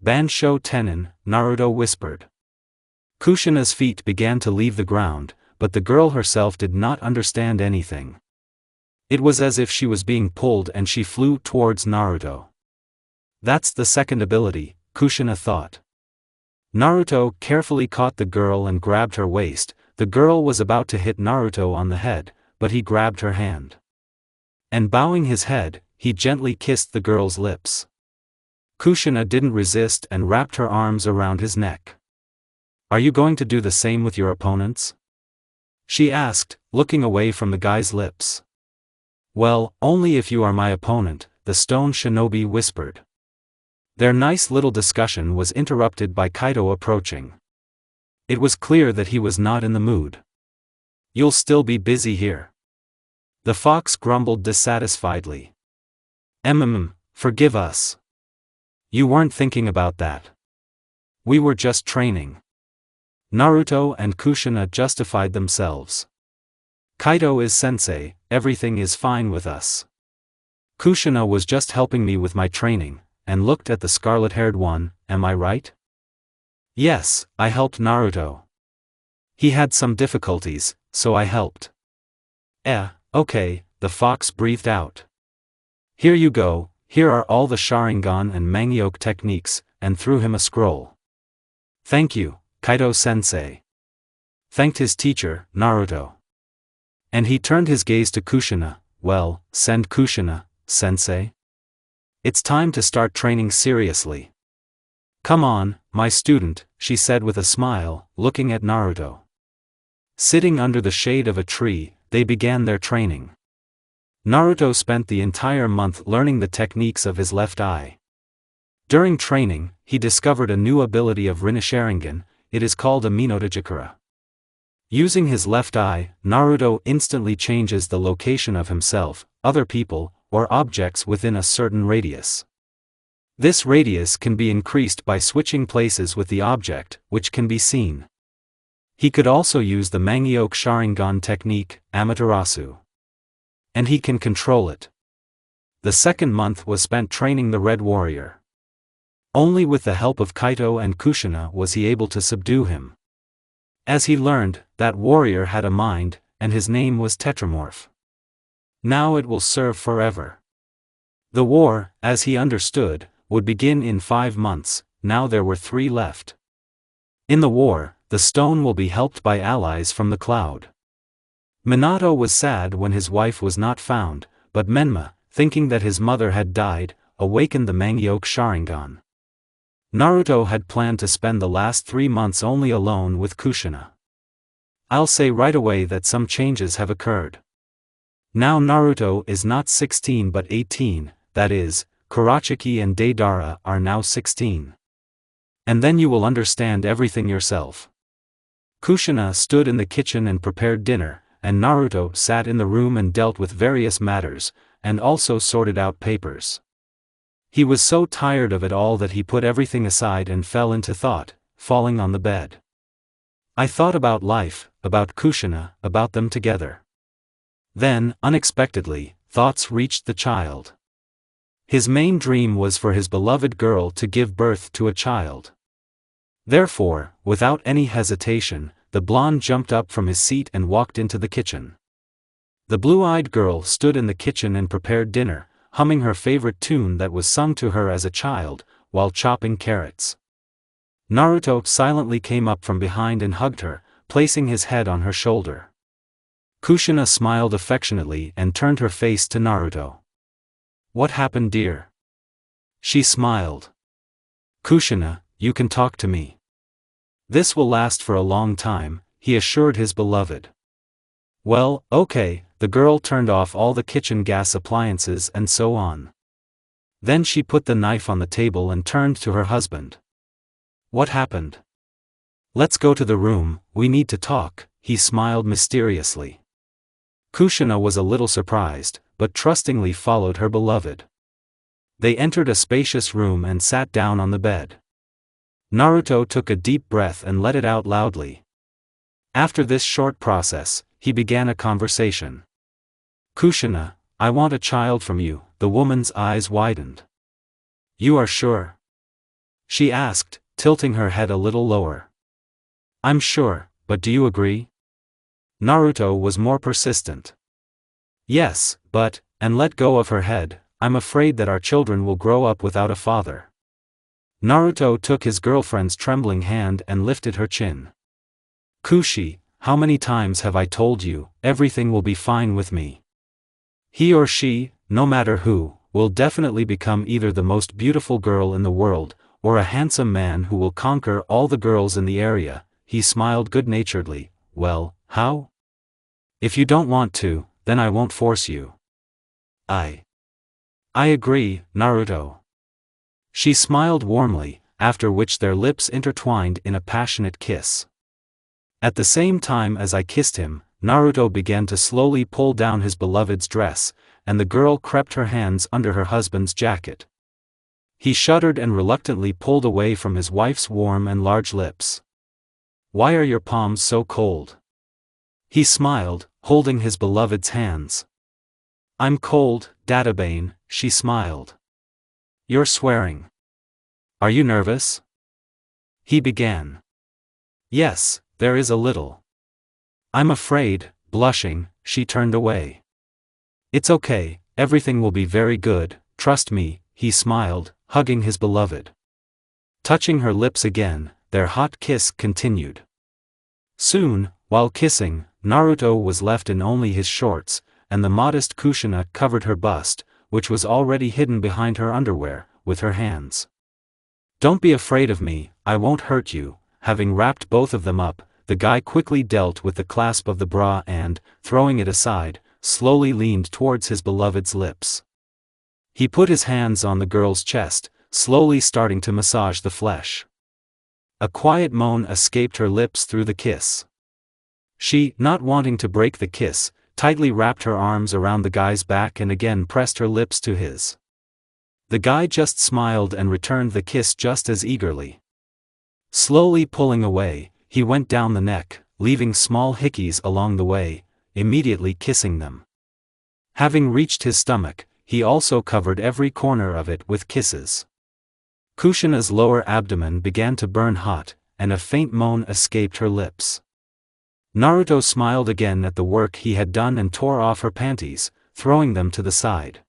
"Bansho Tenin," Naruto whispered. Kushina's feet began to leave the ground, but the girl herself did not understand anything. It was as if she was being pulled and she flew towards Naruto. "That's the second ability," Kushina thought. Naruto carefully caught the girl and grabbed her waist. The girl was about to hit Naruto on the head, but he grabbed her hand. And bowing his head, he gently kissed the girl's lips. Kushina didn't resist and wrapped her arms around his neck. "Are you going to do the same with your opponents?" she asked, looking away from the guy's lips. "Well, only if you are my opponent," the stone shinobi whispered. Their nice little discussion was interrupted by Kaido approaching. It was clear that he was not in the mood. "You'll still be busy here." The fox grumbled dissatisfiedly. Forgive us. You weren't thinking about that. We were just training." Naruto and Kushina justified themselves. "Kaido is sensei, everything is fine with us. Kushina was just helping me with my training," and looked at the scarlet-haired one. "Am I right?" "Yes, I helped Naruto. He had some difficulties, so I helped." Okay," the fox breathed out. "Here you go, here are all the Sharingan and Mangyoke techniques," and threw him a scroll. "Thank you, Kaido-sensei." Thanked his teacher, Naruto. And he turned his gaze to Kushina. "Well, send Kushina, sensei. It's time to start training seriously." "Come on, my student," she said with a smile, looking at Naruto. Sitting under the shade of a tree, they began their training. Naruto spent the entire month learning the techniques of his left eye. During training, he discovered a new ability of Rinne-Sharingan. It is called a Minotajikura. Using his left eye, Naruto instantly changes the location of himself, other people, or objects within a certain radius. This radius can be increased by switching places with the object, which can be seen. He could also use the Mangyoke Sharingan technique, Amaterasu. And he can control it. The second month was spent training the Red Warrior. Only with the help of Kaido and Kushina was he able to subdue him. As he learned, that warrior had a mind, and his name was Tetramorph. Now it will serve forever. The war, as he understood, would begin in 5 months, now there were 3 left. In the war, the stone will be helped by allies from the cloud. Minato was sad when his wife was not found, but Menma, thinking that his mother had died, awakened the Mangyoke Sharingan. Naruto had planned to spend the last 3 months only alone with Kushina. I'll say right away that some changes have occurred. Now Naruto is not 16 but 18, that is, Kurachiki and Deidara are now 16. And then you will understand everything yourself. Kushina stood in the kitchen and prepared dinner, and Naruto sat in the room and dealt with various matters, and also sorted out papers. He was so tired of it all that he put everything aside and fell into thought, falling on the bed. I thought about life, about Kushina, about them together. Then, unexpectedly, thoughts reached the child. His main dream was for his beloved girl to give birth to a child. Therefore, without any hesitation, the blonde jumped up from his seat and walked into the kitchen. The blue-eyed girl stood in the kitchen and prepared dinner, humming her favorite tune that was sung to her as a child, while chopping carrots. Naruto silently came up from behind and hugged her, placing his head on her shoulder. Kushina smiled affectionately and turned her face to Naruto. "What happened, dear?" She smiled. "Kushina, you can talk to me. This will last for a long time," he assured his beloved. "Well, okay," the girl turned off all the kitchen gas appliances and so on. Then she put the knife on the table and turned to her husband. "What happened?" "Let's go to the room, we need to talk," he smiled mysteriously. Kushina was a little surprised, but trustingly followed her beloved. They entered a spacious room and sat down on the bed. Naruto took a deep breath and let it out loudly. After this short process, he began a conversation. "Kushina, I want a child from you," the woman's eyes widened. "You are sure?" she asked, tilting her head a little lower. "I'm sure, but do you agree?" Naruto was more persistent. "Yes, but," and let go of her head, "I'm afraid that our children will grow up without a father." Naruto took his girlfriend's trembling hand and lifted her chin. "Kushi, how many times have I told you, everything will be fine with me. He or she, no matter who, will definitely become either the most beautiful girl in the world, or a handsome man who will conquer all the girls in the area." He smiled good-naturedly. "Well, how? If you don't want to, then I won't force you." I agree, Naruto." She smiled warmly, after which their lips intertwined in a passionate kiss. At the same time as I kissed him, Naruto began to slowly pull down his beloved's dress, and the girl crept her hands under her husband's jacket. He shuddered and reluctantly pulled away from his wife's warm and large lips. "Why are your palms so cold?" he smiled, holding his beloved's hands. "I'm cold, Databane," she smiled. "You're swearing. Are you nervous?" he began. "Yes, there is a little." "I'm afraid," blushing, she turned away. "It's okay, everything will be very good, trust me," he smiled, hugging his beloved. Touching her lips again, their hot kiss continued. Soon, while kissing, Naruto was left in only his shorts, and the modest Kushina covered her bust, which was already hidden behind her underwear, with her hands. "Don't be afraid of me, I won't hurt you." Having wrapped both of them up, the guy quickly dealt with the clasp of the bra and, throwing it aside, slowly leaned towards his beloved's lips. He put his hands on the girl's chest, slowly starting to massage the flesh. A quiet moan escaped her lips through the kiss. She, not wanting to break the kiss, tightly wrapped her arms around the guy's back and again pressed her lips to his. The guy just smiled and returned the kiss just as eagerly. Slowly pulling away, he went down the neck, leaving small hickeys along the way, immediately kissing them. Having reached his stomach, he also covered every corner of it with kisses. Kushina's lower abdomen began to burn hot, and a faint moan escaped her lips. Naruto smiled again at the work he had done and tore off her panties, throwing them to the side.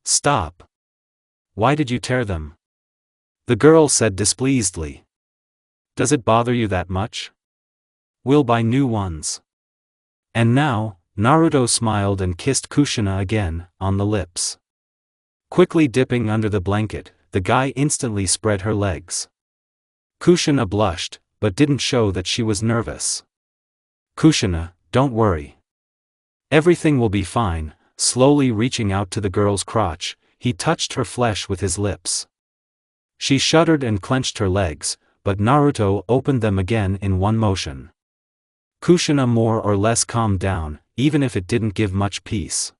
"Stop. Why did you tear them?" the girl said displeasedly. "Does it bother you that much? We'll buy new ones." And now, Naruto smiled and kissed Kushina again, on the lips. Quickly dipping under the blanket, the guy instantly spread her legs. Kushina blushed, but didn't show that she was nervous. "Kushina, don't worry. Everything will be fine." Slowly reaching out to the girl's crotch, he touched her flesh with his lips. She shuddered and clenched her legs, but Naruto opened them again in one motion. Kushina more or less calmed down, even if it didn't give much peace.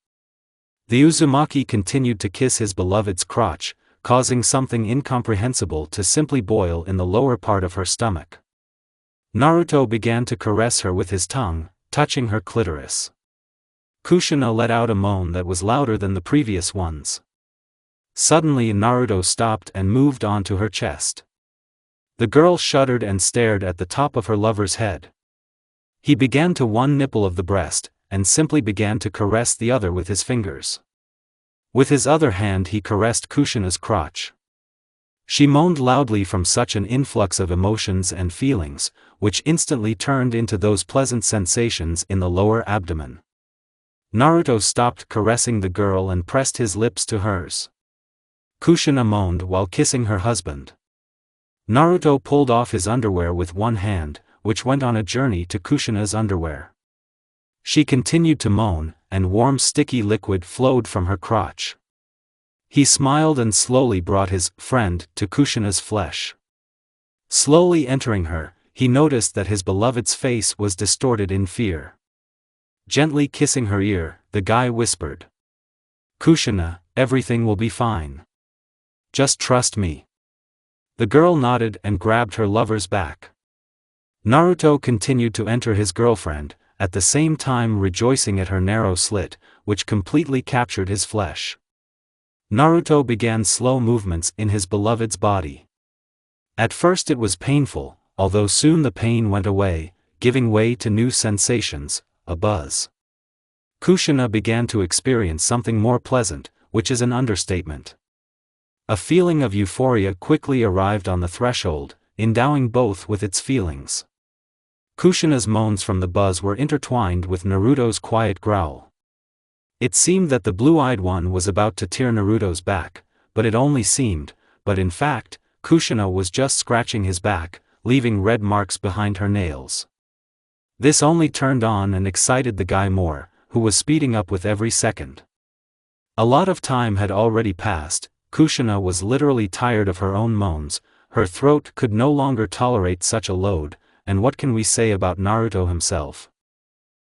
The Uzumaki continued to kiss his beloved's crotch, causing something incomprehensible to simply boil in the lower part of her stomach. Naruto began to caress her with his tongue, touching her clitoris. Kushina let out a moan that was louder than the previous ones. Suddenly Naruto stopped and moved on to her chest. The girl shuddered and stared at the top of her lover's head. He began to one nipple of the breast, and simply began to caress the other with his fingers. With his other hand he caressed Kushina's crotch. She moaned loudly from such an influx of emotions and feelings, which instantly turned into those pleasant sensations in the lower abdomen. Naruto stopped caressing the girl and pressed his lips to hers. Kushina moaned while kissing her husband. Naruto pulled off his underwear with one hand, which went on a journey to Kushina's underwear. She continued to moan, and warm sticky liquid flowed from her crotch. He smiled and slowly brought his friend to Kushina's flesh. Slowly entering her, he noticed that his beloved's face was distorted in fear. Gently kissing her ear, the guy whispered, "Kushina, everything will be fine. Just trust me." The girl nodded and grabbed her lover's back. Naruto continued to enter his girlfriend, at the same time rejoicing at her narrow slit, which completely captured his flesh. Naruto began slow movements in his beloved's body. At first it was painful, although soon the pain went away, giving way to new sensations, a buzz. Kushina began to experience something more pleasant, which is an understatement. A feeling of euphoria quickly arrived on the threshold, endowing both with its feelings. Kushina's moans from the buzz were intertwined with Naruto's quiet growl. It seemed that the blue-eyed one was about to tear Naruto's back, but it only seemed, but in fact, Kushina was just scratching his back, leaving red marks behind her nails. This only turned on and excited the guy more, who was speeding up with every second. A lot of time had already passed. Kushina was literally tired of her own moans, her throat could no longer tolerate such a load, and what can we say about Naruto himself?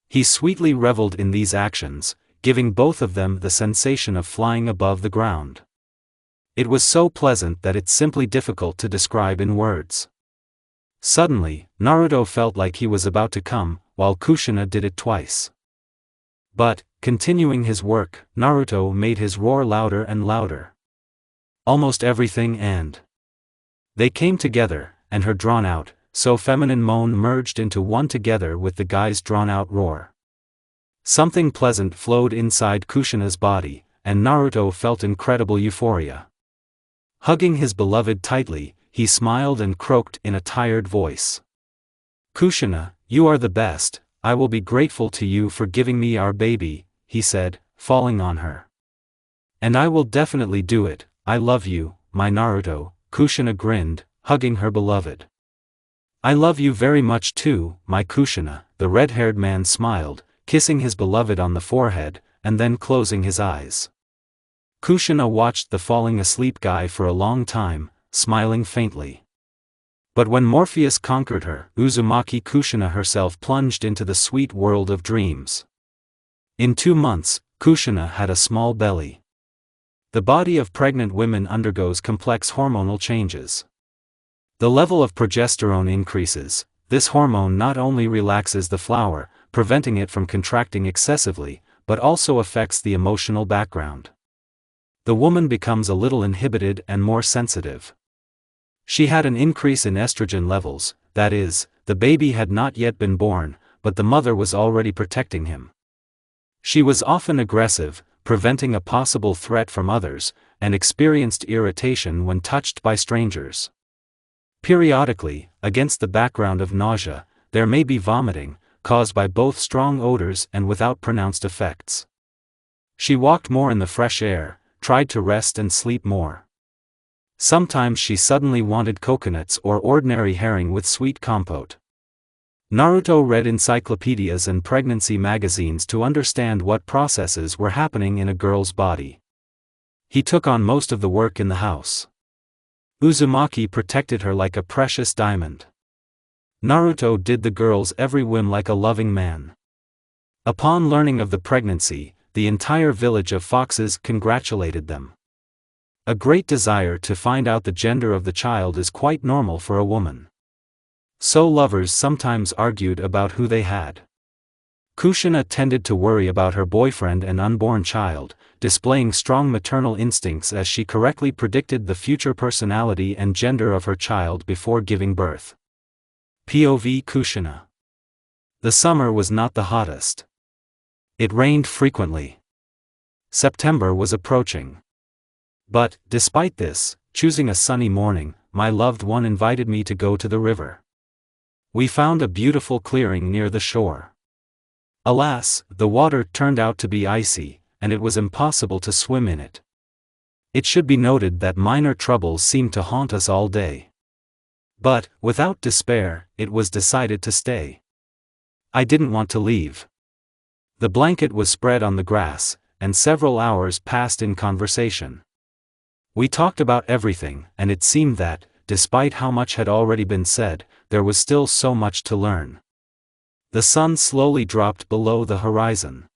He sweetly reveled in these actions, giving both of them the sensation of flying above the ground. It was so pleasant that it's simply difficult to describe in words. Suddenly, Naruto felt like he was about to come, while Kushina did it twice. But, continuing his work, Naruto made his roar louder and louder. Almost everything and they came together, and her drawn-out, so feminine moan merged into one together with the guy's drawn-out roar. Something pleasant flowed inside Kushina's body, and Naruto felt incredible euphoria. Hugging his beloved tightly, he smiled and croaked in a tired voice. "Kushina, you are the best, I will be grateful to you for giving me our baby," he said, falling on her. "And I will definitely do it, I love you, my Naruto," Kushina grinned, hugging her beloved. "I love you very much too, my Kushina," the red-haired man smiled, kissing his beloved on the forehead, and then closing his eyes. Kushina watched the falling asleep guy for a long time, smiling faintly. But when Morpheus conquered her, Uzumaki Kushina herself plunged into the sweet world of dreams. In 2 months, Kushina had a small belly. The body of pregnant women undergoes complex hormonal changes. The level of progesterone increases. This hormone not only relaxes the flower, preventing it from contracting excessively, but also affects the emotional background. The woman becomes a little inhibited and more sensitive. She had an increase in estrogen levels, that is, the baby had not yet been born, but the mother was already protecting him. She was often aggressive, preventing a possible threat from others, and experienced irritation when touched by strangers. Periodically, against the background of nausea, there may be vomiting, caused by both strong odors and without pronounced effects. She walked more in the fresh air, tried to rest and sleep more. Sometimes she suddenly wanted coconuts or ordinary herring with sweet compote. Naruto read encyclopedias and pregnancy magazines to understand what processes were happening in a girl's body. He took on most of the work in the house. Uzumaki protected her like a precious diamond. Naruto did the girl's every whim like a loving man. Upon learning of the pregnancy, the entire village of foxes congratulated them. A great desire to find out the gender of the child is quite normal for a woman. So lovers sometimes argued about who they had. Kushina tended to worry about her boyfriend and unborn child, displaying strong maternal instincts as she correctly predicted the future personality and gender of her child before giving birth. POV Kushina. The summer was not the hottest. It rained frequently. September was approaching. But, despite this, choosing a sunny morning, my loved one invited me to go to the river. We found a beautiful clearing near the shore. Alas, the water turned out to be icy, and it was impossible to swim in it. It should be noted that minor troubles seemed to haunt us all day. But, without despair, it was decided to stay. I didn't want to leave. The blanket was spread on the grass, and several hours passed in conversation. We talked about everything, and it seemed that, despite how much had already been said, there was still so much to learn. The sun slowly dropped below the horizon.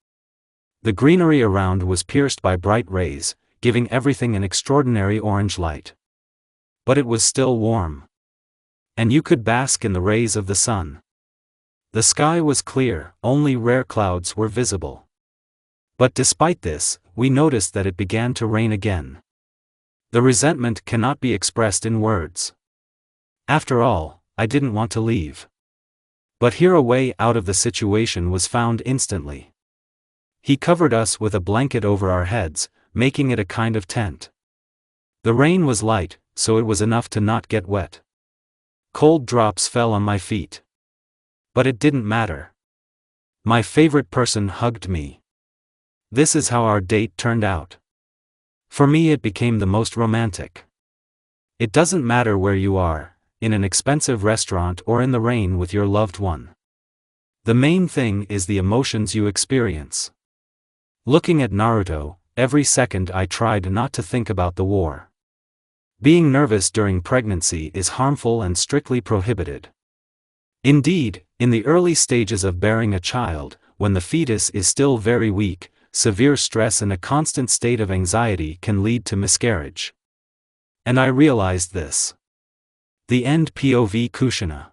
The greenery around was pierced by bright rays, giving everything an extraordinary orange light. But it was still warm. And you could bask in the rays of the sun. The sky was clear, only rare clouds were visible. But despite this, we noticed that it began to rain again. The resentment cannot be expressed in words. After all, I didn't want to leave. But here a way out of the situation was found instantly. He covered us with a blanket over our heads, making it a kind of tent. The rain was light, so it was enough to not get wet. Cold drops fell on my feet. But it didn't matter. My favorite person hugged me. This is how our date turned out. For me, it became the most romantic. It doesn't matter where you are, in an expensive restaurant or in the rain with your loved one. The main thing is the emotions you experience. Looking at Naruto, every second I tried not to think about the war. Being nervous during pregnancy is harmful and strictly prohibited. Indeed, in the early stages of bearing a child, when the fetus is still very weak, severe stress and a constant state of anxiety can lead to miscarriage. And I realized this. The end. POV Kushina.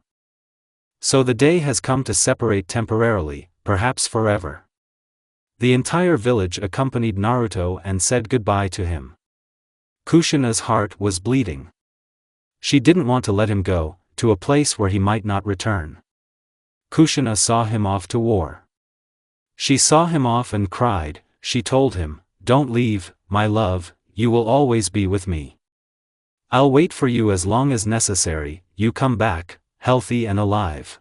So the day has come to separate temporarily, perhaps forever. The entire village accompanied Naruto and said goodbye to him. Kushina's heart was bleeding. She didn't want to let him go, to a place where he might not return. Kushina saw him off to war. She saw him off and cried. She told him, "Don't leave, my love, you will always be with me. I'll wait for you as long as necessary, you come back, healthy and alive."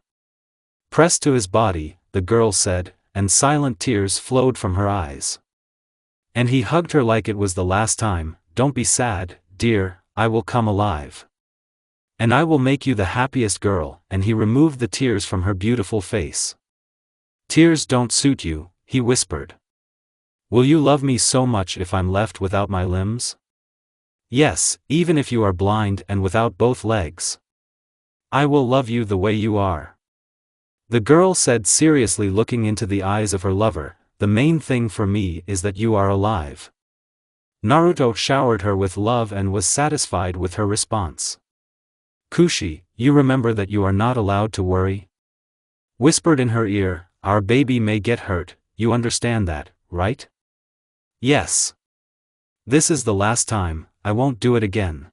Pressed to his body, the girl said, and silent tears flowed from her eyes. And he hugged her like it was the last time. "Don't be sad, dear, I will come alive. And I will make you the happiest girl," and he removed the tears from her beautiful face. "Tears don't suit you," he whispered. "Will you love me so much if I'm left without my limbs? Yes, even if you are blind and without both legs. I will love you the way you are." The girl said seriously, looking into the eyes of her lover, "The main thing for me is that you are alive." Naruto showered her with love and was satisfied with her response. "Kushi, you remember that you are not allowed to worry?" Whispered in her ear, "Our baby may get hurt, you understand that, right?" "Yes. This is the last time, I won't do it again."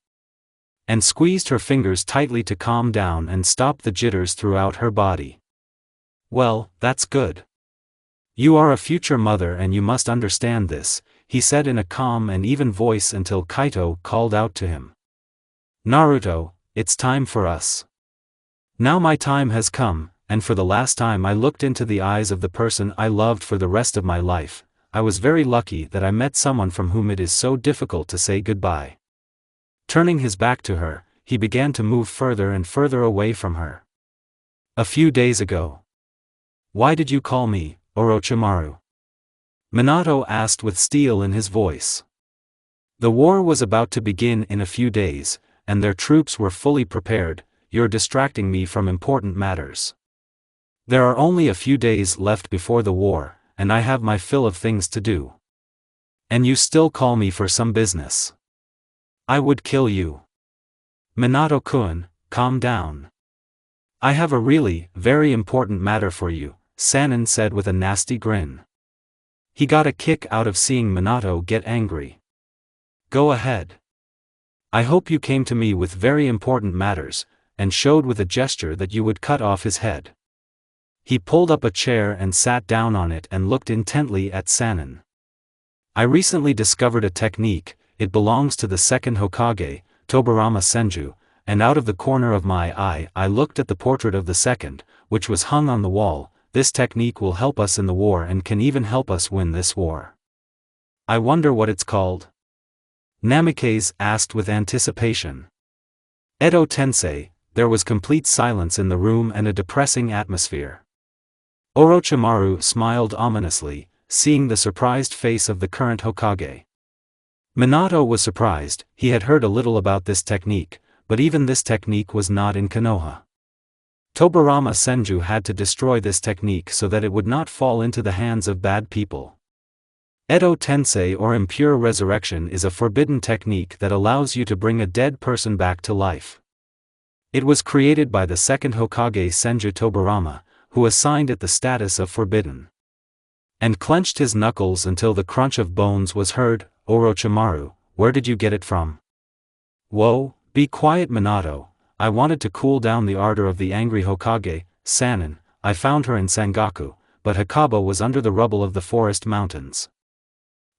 And squeezed her fingers tightly to calm down and stop the jitters throughout her body. "Well, that's good. You are a future mother and you must understand this," he said in a calm and even voice until Kaito called out to him. "Naruto, it's time for us. Now my time has come," and for the last time I looked into the eyes of the person I loved for the rest of my life. I was very lucky that I met someone from whom it is so difficult to say goodbye. Turning his back to her, he began to move further and further away from her. "A few days ago. Why did you call me, Orochimaru?" Minato asked with steel in his voice. The war was about to begin in a few days, and their troops were fully prepared. "You're distracting me from important matters. There are only a few days left before the war, and I have my fill of things to do. And you still call me for some business. I would kill you." "Minato-kun, calm down. I have a really, very important matter for you," Sannin said with a nasty grin. He got a kick out of seeing Minato get angry. "Go ahead. I hope you came to me with very important matters," and showed with a gesture that you would cut off his head. He pulled up a chair and sat down on it and looked intently at Sannin. "I recently discovered a technique, it belongs to the second Hokage, Tobarama Senju, and out of the corner of my eye I looked at the portrait of the second, which was hung on the wall. This technique will help us in the war and can even help us win this war. I wonder what it's called? Namikaze asked with anticipation. Edo Tensei, there was complete silence in the room and a depressing atmosphere. Orochimaru smiled ominously, seeing the surprised face of the current Hokage. Minato was surprised. He had heard a little about this technique, but even this technique was not in Konoha. Tobarama Senju had to destroy this technique so that it would not fall into the hands of bad people. Edo Tensei or impure resurrection is a forbidden technique that allows you to bring a dead person back to life. It was created by the second Hokage Senju Tobarama, who assigned it the status of forbidden. And clenched his knuckles until the crunch of bones was heard. Orochimaru, where did you get it from? Whoa, be quiet Minato, I wanted to cool down the ardor of the angry Hokage. Sannin, I found her in Sangaku, but Hakaba was under the rubble of the forest mountains.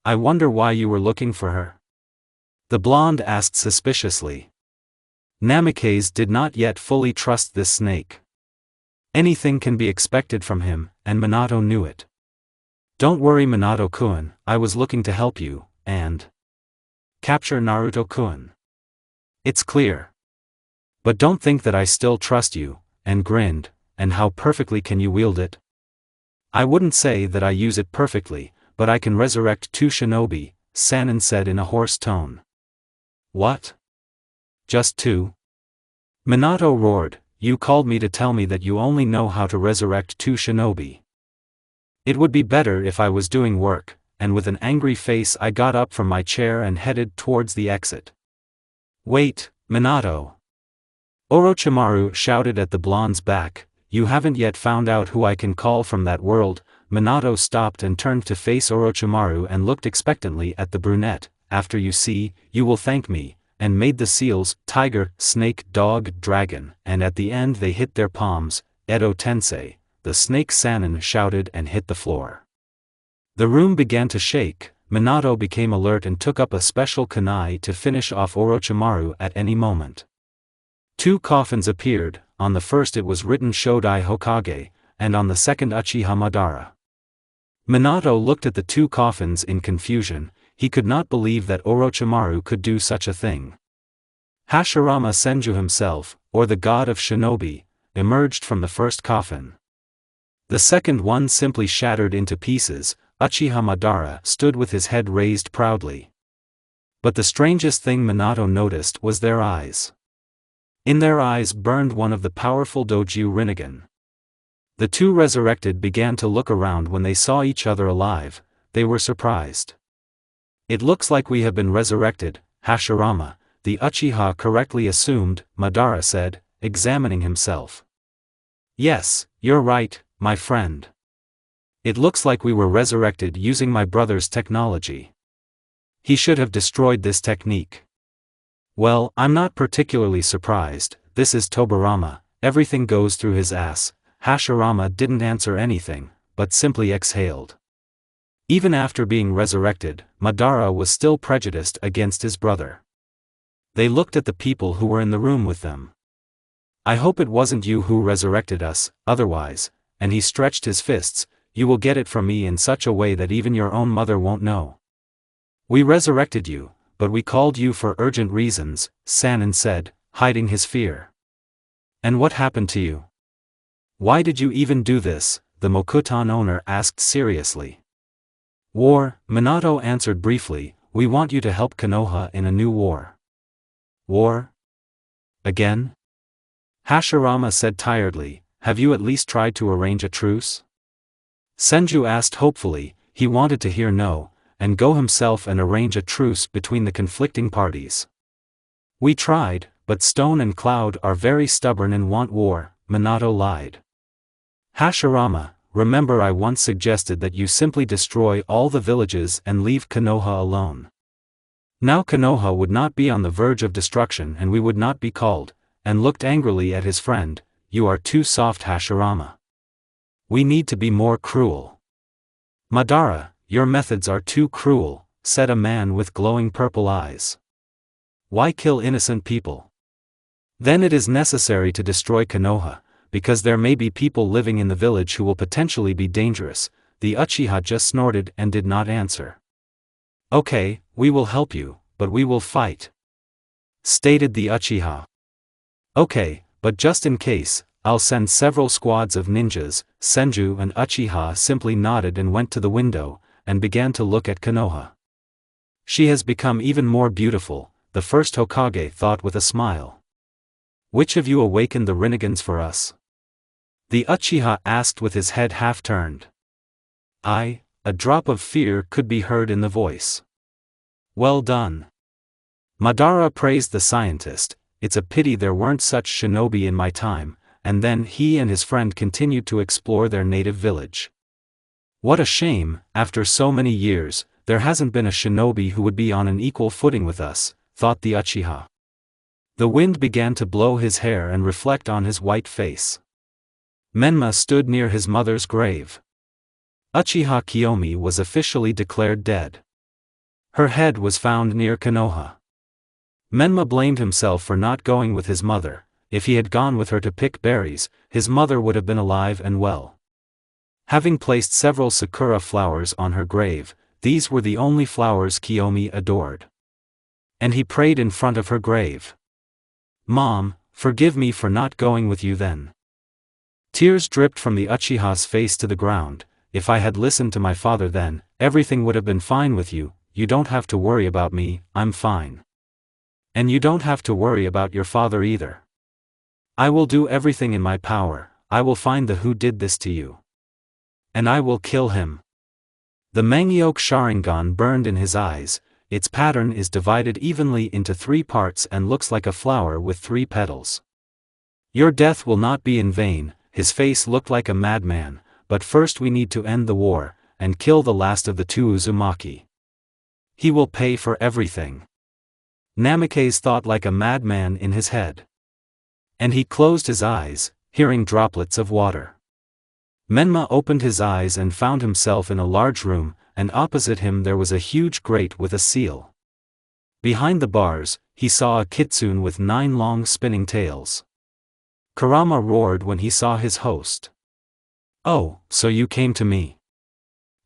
I wonder why you were looking for her? The blonde asked suspiciously. Namikaze did not yet fully trust this snake. Anything can be expected from him, and Minato knew it. Don't worry Minato-kun, I was looking to help you, and capture Naruto-kun. It's clear. But don't think that I still trust you, and grinned, and how perfectly can you wield it? I wouldn't say that I use it perfectly, but I can resurrect 2 shinobi, Sannin said in a hoarse tone. What? Just 2? Minato roared, you called me to tell me that you only know how to resurrect 2 shinobi. It would be better if I was doing work, and with an angry face I got up from my chair and headed towards the exit. Wait, Minato! Orochimaru shouted at the blonde's back, you haven't yet found out who I can call from that world. Minato stopped and turned to face Orochimaru and looked expectantly at the brunette. After you see, you will thank me, and made the seals, tiger, snake, dog, dragon, and at the end they hit their palms. Edo Tensei, the snake Sannin shouted and hit the floor. The room began to shake. Minato became alert and took up a special kunai to finish off Orochimaru at any moment. 2 coffins appeared, on the first it was written Shodai Hokage, and on the second Uchiha Madara. Minato looked at the 2 coffins in confusion. He could not believe that Orochimaru could do such a thing. Hashirama Senju himself, or the god of shinobi, emerged from the first coffin. The second one simply shattered into pieces. Uchiha Madara stood with his head raised proudly. But the strangest thing Minato noticed was their eyes. In their eyes burned one of the powerful Doju Rinnegan. The 2 resurrected began to look around when they saw each other alive. They were surprised. It looks like we have been resurrected, Hashirama, the Uchiha correctly assumed, Madara said, examining himself. Yes, you're right, my friend. It looks like we were resurrected using my brother's technology. He should have destroyed this technique. Well, I'm not particularly surprised, this is Tobarama, everything goes through his ass. Hashirama didn't answer anything, but simply exhaled. Even after being resurrected, Madara was still prejudiced against his brother. They looked at the people who were in the room with them. I hope it wasn't you who resurrected us, otherwise, and he stretched his fists, you will get it from me in such a way that even your own mother won't know. We resurrected you, but we called you for urgent reasons, Sannin said, hiding his fear. And what happened to you? Why did you even do this? The Mokutan owner asked seriously. War, Minato answered briefly, we want you to help Konoha in a new war. War? Again? Hashirama said tiredly, have you at least tried to arrange a truce? Senju asked hopefully, he wanted to hear no, and go himself and arrange a truce between the conflicting parties. We tried, but Stone and Cloud are very stubborn and want war, Minato lied. Hashirama, remember I once suggested that you simply destroy all the villages and leave Konoha alone. Now Konoha would not be on the verge of destruction and we would not be called, and looked angrily at his friend, you are too soft Hashirama. We need to be more cruel. Madara, your methods are too cruel, said a man with glowing purple eyes. Why kill innocent people? Then it is necessary to destroy Konoha, because there may be people living in the village who will potentially be dangerous. The Uchiha just snorted and did not answer. Okay, we will help you, but we will fight, stated the Uchiha. Okay, but just in case, I'll send several squads of ninjas. Senju and Uchiha simply nodded and went to the window, and began to look at Konoha. She has become even more beautiful, the first Hokage thought with a smile. Which of you awakened the Rinnegan's for us? The Uchiha asked with his head half turned. A drop of fear could be heard in the voice. Well done. Madara praised the scientist. It's a pity there weren't such shinobi in my time, and then he and his friend continued to explore their native village. What a shame, after so many years, there hasn't been a shinobi who would be on an equal footing with us, thought the Uchiha. The wind began to blow his hair and reflect on his white face. Menma stood near his mother's grave. Uchiha Kiyomi was officially declared dead. Her head was found near Konoha. Menma blamed himself for not going with his mother. If he had gone with her to pick berries, his mother would have been alive and well. Having placed several sakura flowers on her grave, these were the only flowers Kiyomi adored. And he prayed in front of her grave. Mom, forgive me for not going with you then. Tears dripped from the Uchiha's face to the ground. If I had listened to my father then, everything would have been fine with you. You don't have to worry about me, I'm fine. And you don't have to worry about your father either. I will do everything in my power. I will find the who did this to you. And I will kill him. The Mangyoke Sharingan burned in his eyes. Its pattern is divided evenly into 3 parts and looks like a flower with 3 petals. Your death will not be in vain. His face looked like a madman, but first we need to end the war, and kill the last of the 2 Uzumaki. He will pay for everything. Namikaze thought like a madman in his head. And he closed his eyes, hearing droplets of water. Menma opened his eyes and found himself in a large room, and opposite him there was a huge grate with a seal. Behind the bars, he saw a kitsune with 9 long spinning tails. Kurama roared when he saw his host. Oh, so you came to me.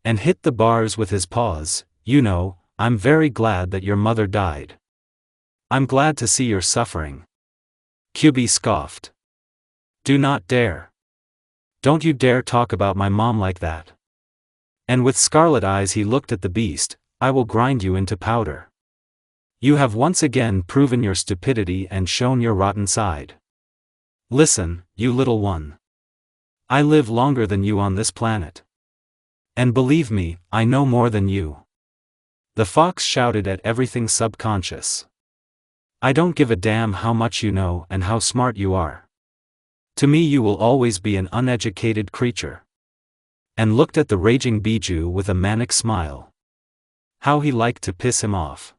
And hit the bars with his paws. You know, I'm very glad that your mother died. I'm glad to see you're suffering. Kyubi scoffed. Do not dare. Don't you dare talk about my mom like that. And with scarlet eyes he looked at the beast. I will grind you into powder. You have once again proven your stupidity and shown your rotten side. Listen, you little one. I live longer than you on this planet. And believe me, I know more than you. The fox shouted at everything subconscious. I don't give a damn how much you know and how smart you are. To me you will always be an uneducated creature. And looked at the raging Biju with a manic smile. How he liked to piss him off.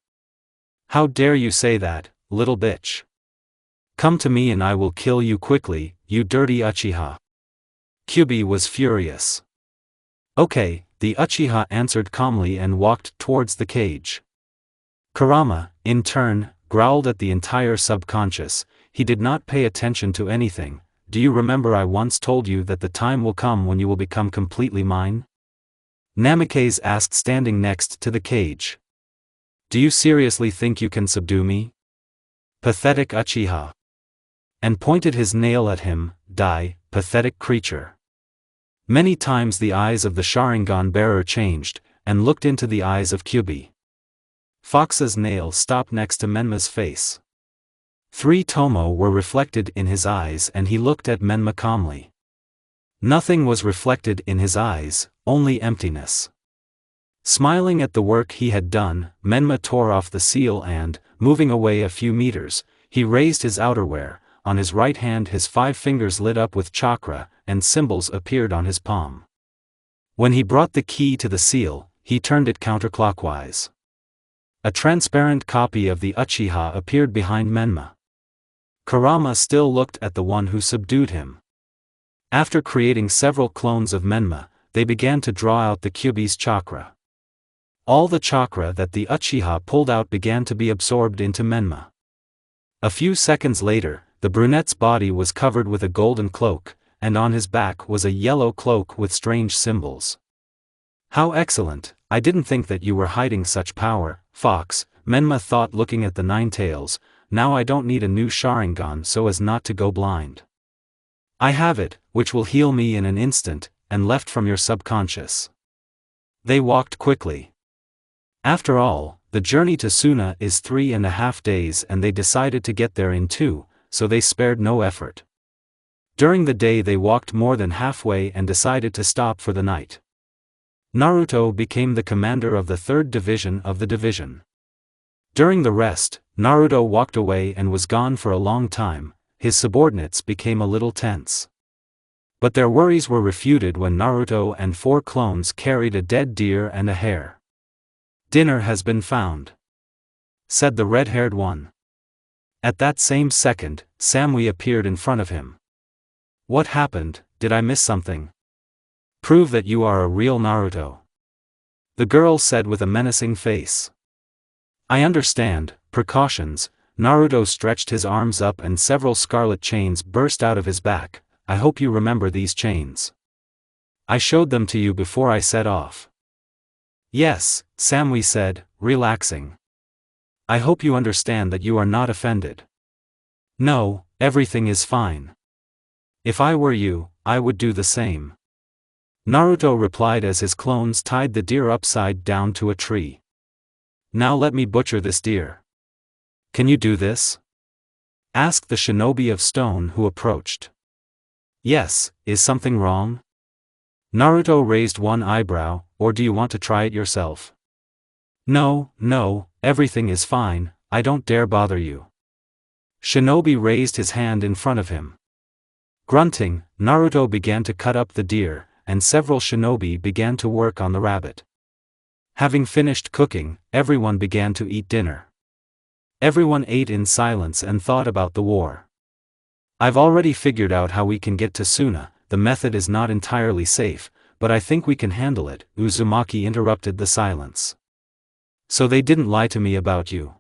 How dare you say that, little bitch. Come to me and I will kill you quickly, you dirty Uchiha. Kyubi was furious. Okay, the Uchiha answered calmly and walked towards the cage. Kurama, in turn, growled at the entire subconscious. He did not pay attention to anything. Do you remember I once told you that the time will come when you will become completely mine? Namikaze asked standing next to the cage. Do you seriously think you can subdue me? Pathetic Uchiha. And pointed his nail at him. Die, pathetic creature. Many times the eyes of the Sharingan bearer changed, and looked into the eyes of Kyubi. Fox's nail stopped next to Menma's face. 3 Tomo were reflected in his eyes and he looked at Menma calmly. Nothing was reflected in his eyes, only emptiness. Smiling at the work he had done, Menma tore off the seal and, moving away a few meters, he raised his outerwear. On his right hand his 5 fingers lit up with chakra, and symbols appeared on his palm. When he brought the key to the seal, he turned it counterclockwise. A transparent copy of the Uchiha appeared behind Menma. Kurama still looked at the one who subdued him. After creating several clones of Menma, they began to draw out the Kyubi's chakra. All the chakra that the Uchiha pulled out began to be absorbed into Menma. A few seconds later, the brunette's body was covered with a golden cloak, and on his back was a yellow cloak with strange symbols. How excellent! I didn't think that you were hiding such power, Fox, Menma thought looking at the nine tails. Now I don't need a new Sharingan so as not to go blind. I have it, which will heal me in an instant, and left from your subconscious. They walked quickly. After all, the journey to Suna is 3.5 days and they decided to get there in 2, so they spared no effort. During the day they walked more than halfway and decided to stop for the night. Naruto became the commander of the 3rd division of the division. During the rest, Naruto walked away and was gone for a long time. His subordinates became a little tense. But their worries were refuted when Naruto and 4 clones carried a dead deer and a hare. "Dinner has been found," said the red-haired one. At that same second, Samui appeared in front of him. "What happened? Did I miss something? Prove that you are a real Naruto," the girl said with a menacing face. "I understand, precautions." Naruto stretched his arms up and several scarlet chains burst out of his back. "I hope you remember these chains. I showed them to you before I set off." "Yes," Samui said, relaxing. "I hope you understand that you are not offended." "No, everything is fine. If I were you, I would do the same," Naruto replied as his clones tied the deer upside down to a tree. "Now let me butcher this deer." "Can you do this?" asked the shinobi of stone who approached. "Yes, is something wrong?" Naruto raised one eyebrow, "Or do you want to try it yourself?" No, everything is fine, I don't dare bother you." Shinobi raised his hand in front of him. Grunting, Naruto began to cut up the deer, and several shinobi began to work on the rabbit. Having finished cooking, everyone began to eat dinner. Everyone ate in silence and thought about the war. "I've already figured out how we can get to Suna. The method is not entirely safe, but I think we can handle it," Uzumaki interrupted the silence. "So they didn't lie to me about you?"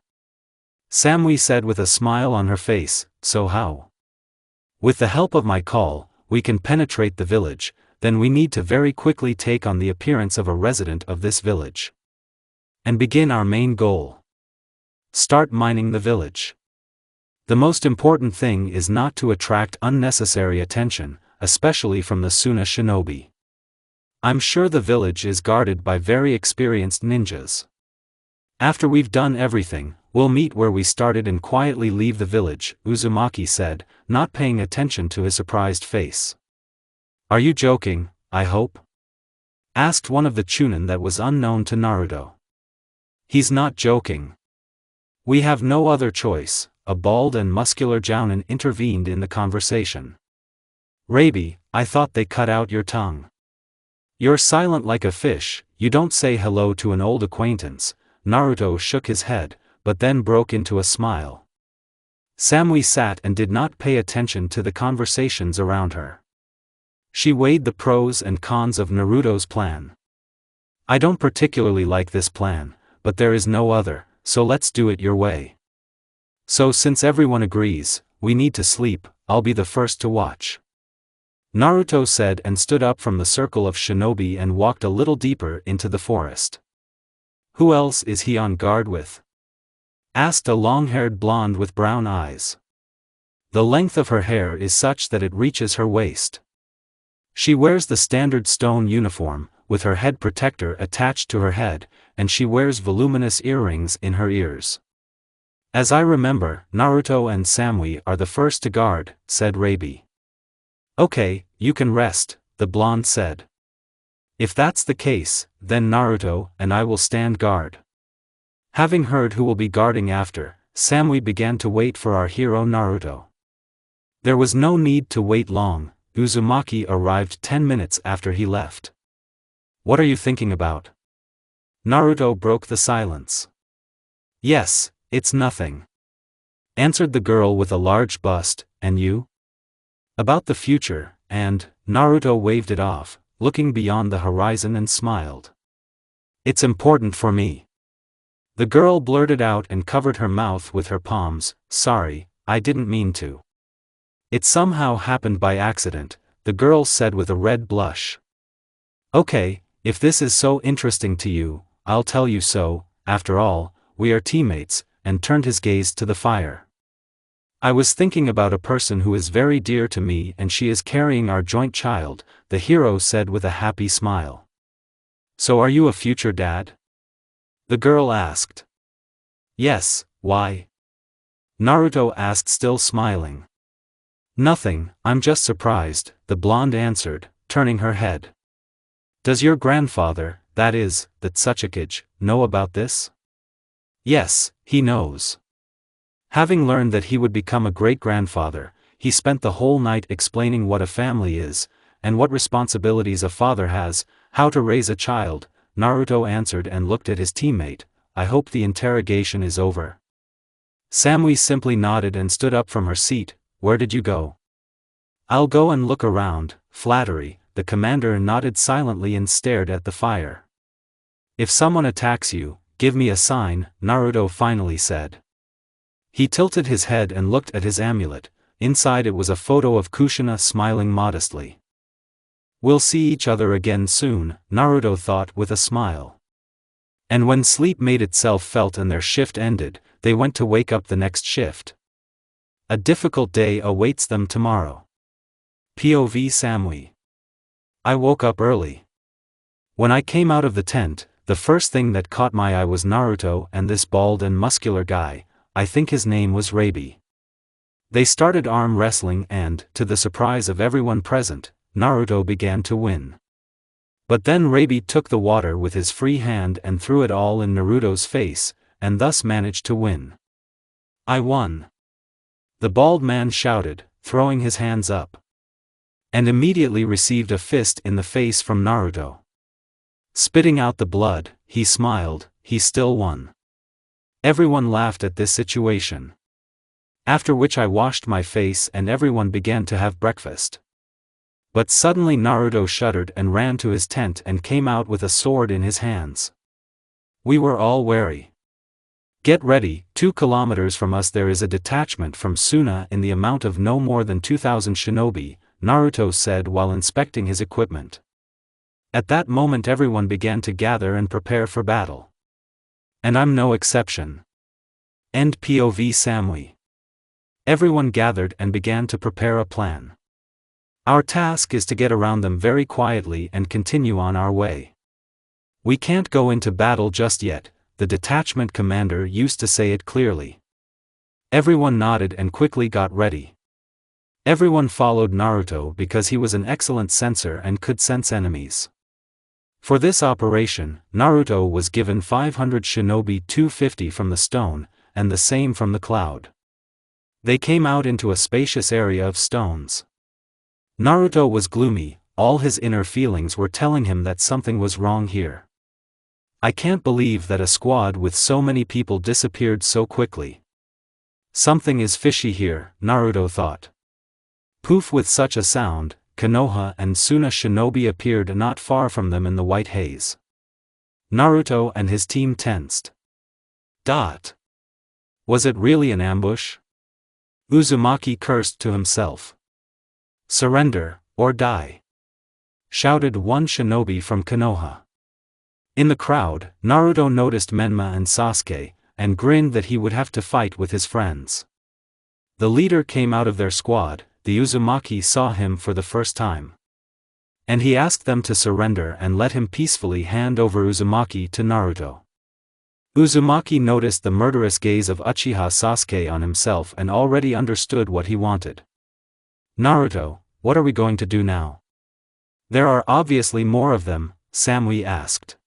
Samui said with a smile on her face. "So how?" "With the help of my call, we can penetrate the village, then we need to very quickly take on the appearance of a resident of this village. And begin our main goal. Start mining the village. The most important thing is not to attract unnecessary attention, especially from the Suna shinobi. I'm sure the village is guarded by very experienced ninjas. After we've done everything, we'll meet where we started and quietly leave the village," Uzumaki said, not paying attention to his surprised face. "Are you joking, I hope?" asked one of the Chunin that was unknown to Naruto. "He's not joking. We have no other choice," a bald and muscular Jounin intervened in the conversation. "Rabi, I thought they cut out your tongue. You're silent like a fish, you don't say hello to an old acquaintance." Naruto shook his head, but then broke into a smile. Samui sat and did not pay attention to the conversations around her. She weighed the pros and cons of Naruto's plan. "I don't particularly like this plan, but there is no other, so let's do it your way. So since everyone agrees, we need to sleep, I'll be the first to watch," Naruto said and stood up from the circle of shinobi and walked a little deeper into the forest. "Who else is he on guard with?" asked a long-haired blonde with brown eyes. The length of her hair is such that it reaches her waist. She wears the standard stone uniform, with her head protector attached to her head, and she wears voluminous earrings in her ears. "As I remember, Naruto and Samui are the first to guard," said Rabi. "Okay, you can rest," the blonde said. "If that's the case, then Naruto and I will stand guard." Having heard who will be guarding after, Samui began to wait for our hero Naruto. There was no need to wait long. Uzumaki arrived 10 minutes after he left. "What are you thinking about?" Naruto broke the silence. "Yes, it's nothing," answered the girl with a large bust. "And you?" "About the future, and," Naruto waved it off, looking beyond the horizon and smiled. "It's important for me." The girl blurted out and covered her mouth with her palms. "Sorry, I didn't mean to. It somehow happened by accident, the girl said with a red blush. Okay, if this is so interesting to you, I'll tell you so, after all, we are teammates, and turned his gaze to the fire. I was thinking about a person who is very dear to me and she is carrying our joint child, the hero said with a happy smile. So are you a future dad? The girl asked. Yes, why? Naruto asked, still smiling. Nothing, I'm just surprised, the blonde answered, turning her head. Does your grandfather, that is, the Sasuke, know about this? Yes, he knows. Having learned that he would become a great-grandfather, he spent the whole night explaining what a family is, and what responsibilities a father has, how to raise a child. Naruto answered and looked at his teammate. I hope the interrogation is over. Samui simply nodded and stood up from her seat. Where did you go? I'll go and look around. Flattery. The commander nodded silently and stared at the fire. If someone attacks you, give me a sign, Naruto finally said. He tilted his head and looked at his amulet. Inside it was a photo of Kushina smiling modestly. We'll see each other again soon, Naruto thought with a smile. And when sleep made itself felt and their shift ended, they went to wake up the next shift. A difficult day awaits them tomorrow. POV Samui. I woke up early. When I came out of the tent, the first thing that caught my eye was Naruto and this bald and muscular guy, I think his name was Rabi. They started arm wrestling and, to the surprise of everyone present, Naruto began to win. But then Rabi took the water with his free hand and threw it all in Naruto's face, and thus managed to win. I won. The bald man shouted, throwing his hands up. And immediately received a fist in the face from Naruto. Spitting out the blood, he smiled, he still won. Everyone laughed at this situation. After which I washed my face and everyone began to have breakfast. But suddenly Naruto shuddered and ran to his tent and came out with a sword in his hands. We were all wary. Get ready, 2 kilometers from us there is a detachment from Suna in the amount of no more than 2,000 shinobi, Naruto said while inspecting his equipment. At that moment everyone began to gather and prepare for battle. And I'm no exception. End POV Samui. Everyone gathered and began to prepare a plan. Our task is to get around them very quietly and continue on our way. We can't go into battle just yet, the detachment commander used to say it clearly. Everyone nodded and quickly got ready. Everyone followed Naruto because he was an excellent sensor and could sense enemies. For this operation, Naruto was given 500 shinobi 250 from the stone, and the same from the cloud. They came out into a spacious area of stones. Naruto was gloomy, all his inner feelings were telling him that something was wrong here. I can't believe that a squad with so many people disappeared so quickly. Something is fishy here, Naruto thought. Poof, with such a sound, Konoha and Suna shinobi appeared not far from them in the white haze. Naruto and his team tensed. Was it really an ambush? Uzumaki cursed to himself. Surrender, or die, shouted one shinobi from Konoha. In the crowd, Naruto noticed Menma and Sasuke, and grinned that he would have to fight with his friends. The leader came out of their squad, the Uzumaki saw him for the first time. And he asked them to surrender and let him peacefully hand over Uzumaki to Naruto. Uzumaki noticed the murderous gaze of Uchiha Sasuke on himself and already understood what he wanted. Naruto, what are we going to do now? There are obviously more of them, Samui asked.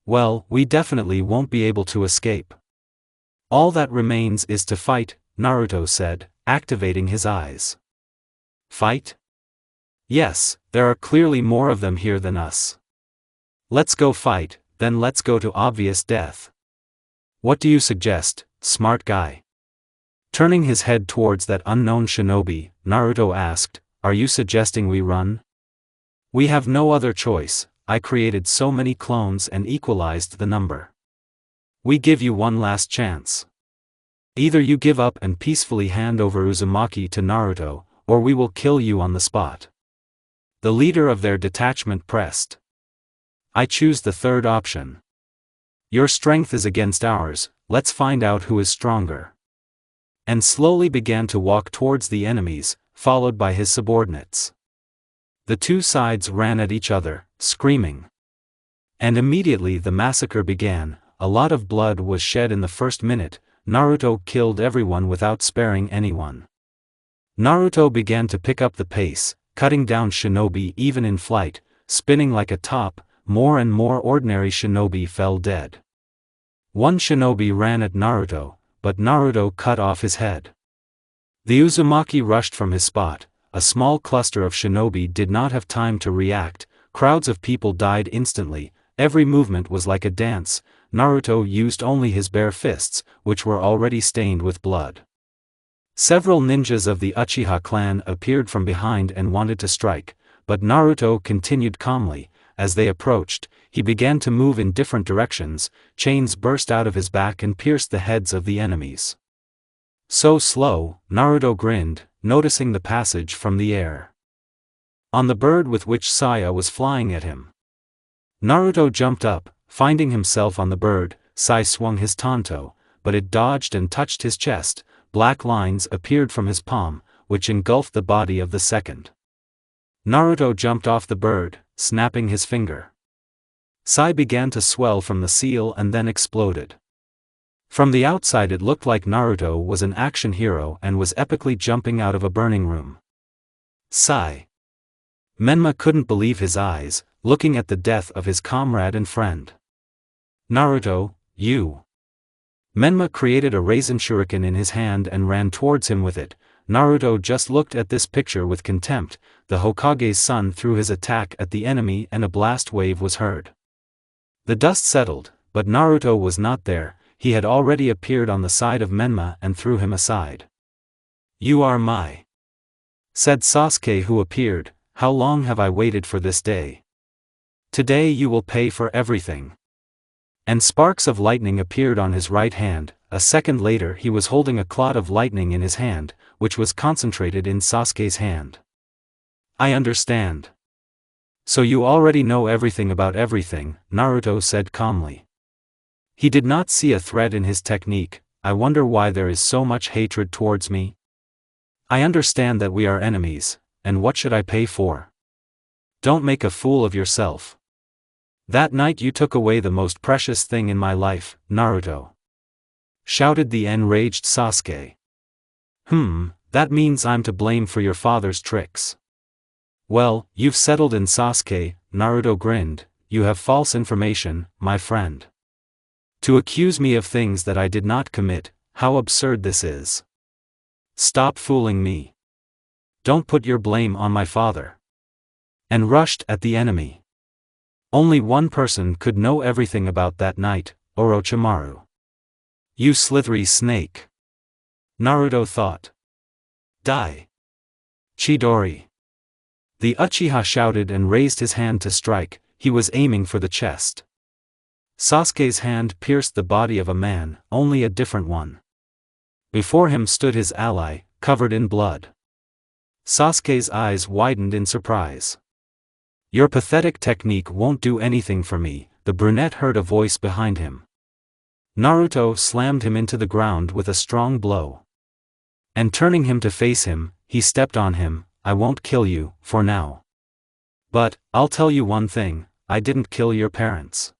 Well, we definitely won't be able to escape. All that remains is to fight, Naruto said, activating his eyes. Fight? Yes, there are clearly more of them here than us. Let's go fight, then let's go to obvious death. What do you suggest, smart guy? Turning his head towards that unknown shinobi, Naruto asked, are you suggesting we run? We have no other choice, I created so many clones and equalized the number. We give you one last chance. Either you give up and peacefully hand over Uzumaki to Naruto, or we will kill you on the spot. The leader of their detachment pressed. I choose the third option. Your strength is against ours, let's find out who is stronger. And slowly began to walk towards the enemies, followed by his subordinates. The two sides ran at each other, screaming. And immediately the massacre began. A lot of blood was shed in the first minute. Naruto killed everyone without sparing anyone. Naruto began to pick up the pace, cutting down shinobi even in flight, spinning like a top. More and more ordinary shinobi fell dead. One shinobi ran at Naruto, but Naruto cut off his head. The Uzumaki rushed from his spot. A small cluster of shinobi did not have time to react. Crowds of people died instantly. Every movement was like a dance. Naruto used only his bare fists, which were already stained with blood. Several ninjas of the Uchiha clan appeared from behind and wanted to strike, but Naruto continued calmly. As they approached, he began to move in different directions. Chains burst out of his back and pierced the heads of the enemies. So slow, Naruto grinned, noticing the passage from the air. On the bird with which Saya was flying at him. Naruto jumped up, finding himself on the bird. Sai swung his tanto, but it dodged and touched his chest. Black lines appeared from his palm, which engulfed the body of the second. Naruto jumped off the bird, snapping his finger. Sai began to swell from the seal and then exploded. From the outside it looked like Naruto was an action hero and was epically jumping out of a burning room. Sai. Menma couldn't believe his eyes, looking at the death of his comrade and friend. Naruto, you. Menma created a raisin shuriken in his hand and ran towards him with it. Naruto just looked at this picture with contempt. The Hokage's son threw his attack at the enemy and a blast wave was heard. The dust settled, but Naruto was not there. He had already appeared on the side of Menma and threw him aside. You are my, said Sasuke, who appeared. How long have I waited for this day? Today you will pay for everything. And sparks of lightning appeared on his right hand. A second later he was holding a clot of lightning in his hand, which was concentrated in Sasuke's hand. I understand. So you already know everything about everything, Naruto said calmly. He did not see a threat in his technique. I wonder why there is so much hatred towards me. I understand that we are enemies, and what should I pay for? Don't make a fool of yourself. That night you took away the most precious thing in my life, Naruto. Shouted the enraged Sasuke. That means I'm to blame for your father's tricks. Well, you've settled in Sasuke, Naruto grinned. You have false information, my friend. To accuse me of things that I did not commit, how absurd this is. Stop fooling me. Don't put your blame on my father. And rushed at the enemy. Only one person could know everything about that night, Orochimaru. You slithery snake. Naruto thought. Die. Chidori. The Uchiha shouted and raised his hand to strike. He was aiming for the chest. Sasuke's hand pierced the body of a man, only a different one. Before him stood his ally, covered in blood. Sasuke's eyes widened in surprise. Your pathetic technique won't do anything for me, the brunette heard a voice behind him. Naruto slammed him into the ground with a strong blow. And turning him to face him, he stepped on him. I won't kill you, for now. But, I'll tell you one thing, I didn't kill your parents.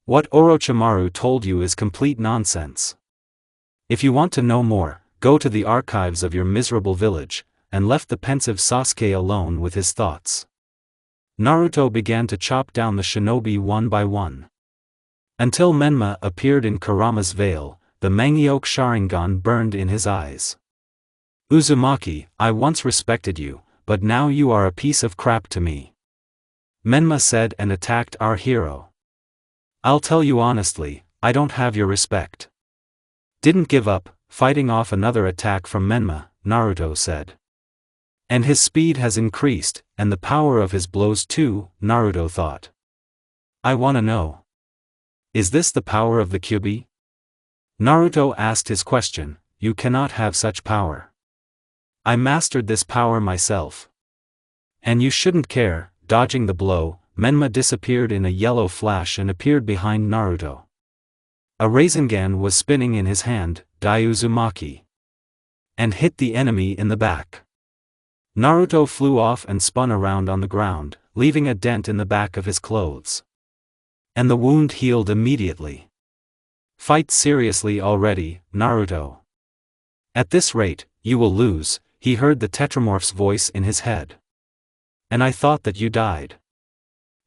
What Orochimaru told you is complete nonsense. If you want to know more, go to the archives of your miserable village, and left the pensive Sasuke alone with his thoughts. Naruto began to chop down the shinobi one by one. Until Menma appeared in Kurama's veil, the Mangyoke Sharingan burned in his eyes. Uzumaki, I once respected you, but now you are a piece of crap to me. Menma said and attacked our hero. I'll tell you honestly, I don't have your respect. Didn't give up, fighting off another attack from Menma, Naruto said. And his speed has increased, and the power of his blows too, Naruto thought. I wanna know. Is this the power of the Kyuubi? Naruto asked his question. You cannot have such power. I mastered this power myself. And you shouldn't care. Dodging the blow, Menma disappeared in a yellow flash and appeared behind Naruto. A Rasengan was spinning in his hand, Uzumaki, and hit the enemy in the back. Naruto flew off and spun around on the ground, leaving a dent in the back of his clothes. And the wound healed immediately. Fight seriously already, Naruto. At this rate, you will lose, he heard the Tetramorph's voice in his head. And I thought that you died.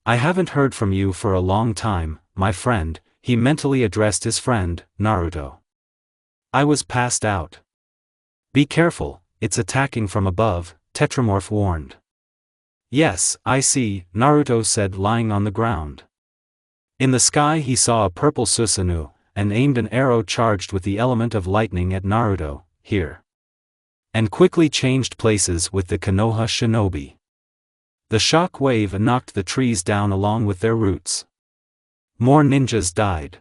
I haven't heard from you for a long time, my friend, he mentally addressed his friend, Naruto. I was passed out. Be careful, it's attacking from above, Tetramorph warned. Yes, I see, Naruto said, lying on the ground. In the sky he saw a purple Susanoo, and aimed an arrow charged with the element of lightning at Naruto, here. And quickly changed places with the Konoha shinobi. The shock wave knocked the trees down along with their roots. More ninjas died.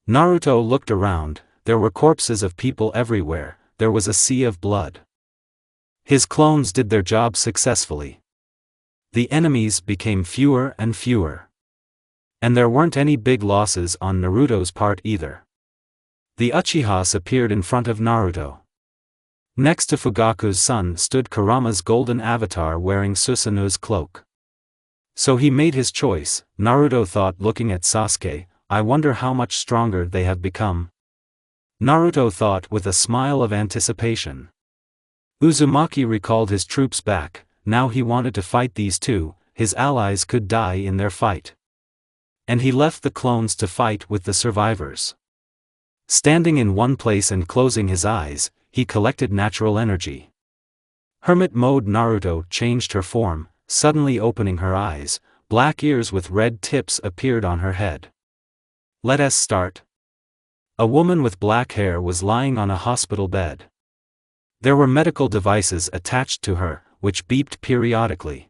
Naruto looked around, there were corpses of people everywhere, there was a sea of blood. His clones did their job successfully. The enemies became fewer and fewer. And there weren't any big losses on Naruto's part either. The Uchihas appeared in front of Naruto. Next to Fugaku's son stood Kurama's golden avatar wearing Susanoo's cloak. So he made his choice, Naruto thought, looking at Sasuke. I wonder how much stronger they have become. Naruto thought with a smile of anticipation. Uzumaki recalled his troops back, now he wanted to fight these two, his allies could die in their fight. And he left the clones to fight with the survivors. Standing in one place and closing his eyes, he collected natural energy. Hermit mode. Naruto changed her form, suddenly opening her eyes, black ears with red tips appeared on her head. Let us start. A woman with black hair was lying on a hospital bed. There were medical devices attached to her, which beeped periodically.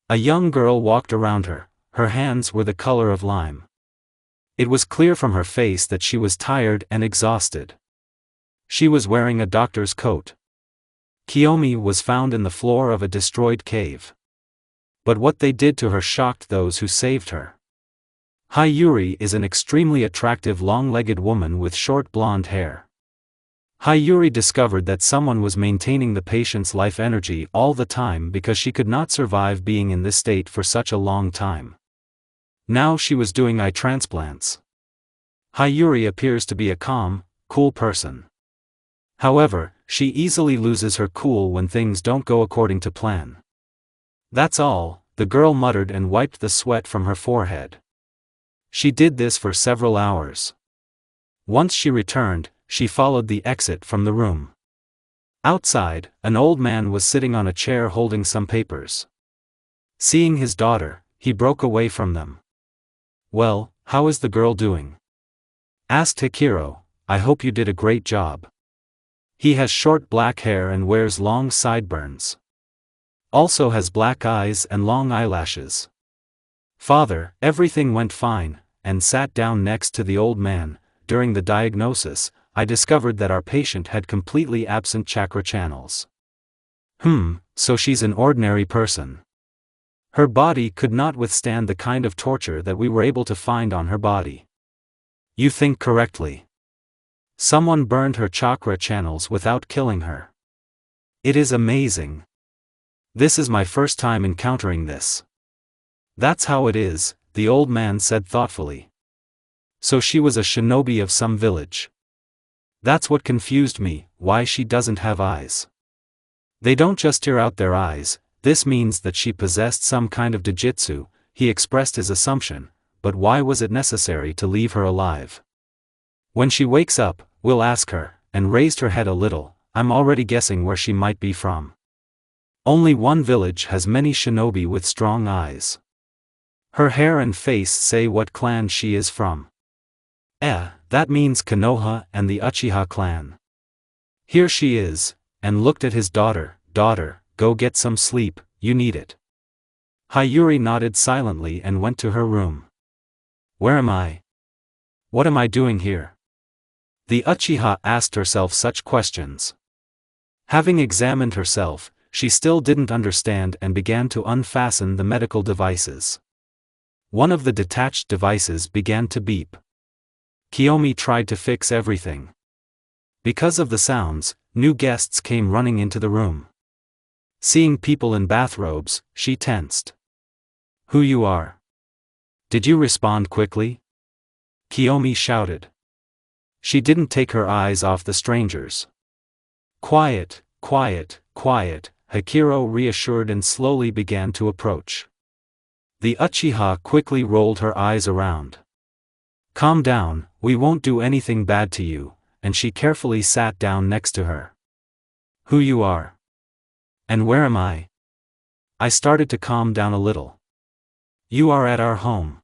A young girl walked around her hands were the color of lime. It was clear from her face that she was tired and exhausted. She was wearing a doctor's coat. Kiyomi was found in the floor of a destroyed cave. But what they did to her shocked those who saved her. Hayuri is an extremely attractive long-legged woman with short blonde hair. Hayuri discovered that someone was maintaining the patient's life energy all the time because she could not survive being in this state for such a long time. Now she was doing eye transplants. Hayuri appears to be a calm, cool person. However, she easily loses her cool when things don't go according to plan. That's all, the girl muttered and wiped the sweat from her forehead. She did this for several hours. Once she returned, she followed the exit from the room. Outside, an old man was sitting on a chair holding some papers. Seeing his daughter, he broke away from them. Well, how is the girl doing? Asked Hikiro. I hope you did a great job. He has short black hair and wears long sideburns. Also has black eyes and long eyelashes. Father, everything went fine, and sat down next to the old man. During the diagnosis, I discovered that our patient had completely absent chakra channels. So she's an ordinary person. Her body could not withstand the kind of torture that we were able to find on her body. You think correctly. Someone burned her chakra channels without killing her. It is amazing. This is my first time encountering this. That's how it is, the old man said thoughtfully. So she was a shinobi of some village. That's what confused me, why she doesn't have eyes. They don't just tear out their eyes, this means that she possessed some kind of dijitsu, he expressed his assumption, but why was it necessary to leave her alive? When she wakes up, we'll ask her, and raised her head a little, I'm already guessing where she might be from. Only one village has many shinobi with strong eyes. Her hair and face say what clan she is from. That means Konoha and the Uchiha clan. Here she is, and looked at his daughter, daughter, go get some sleep, you need it. Hayuri nodded silently and went to her room. Where am I? What am I doing here? The Uchiha asked herself such questions. Having examined herself, she still didn't understand and began to unfasten the medical devices. One of the detached devices began to beep. Kiyomi tried to fix everything. Because of the sounds, new guests came running into the room. Seeing people in bathrobes, she tensed. "Who you are? Did you respond quickly?" Kiyomi shouted. She didn't take her eyes off the strangers. "Quiet, quiet, quiet," Hakiro reassured and slowly began to approach. The Uchiha quickly rolled her eyes around. "Calm down, we won't do anything bad to you," and she carefully sat down next to her. "Who you are? And where am I?" I started to calm down a little. "You are at our home.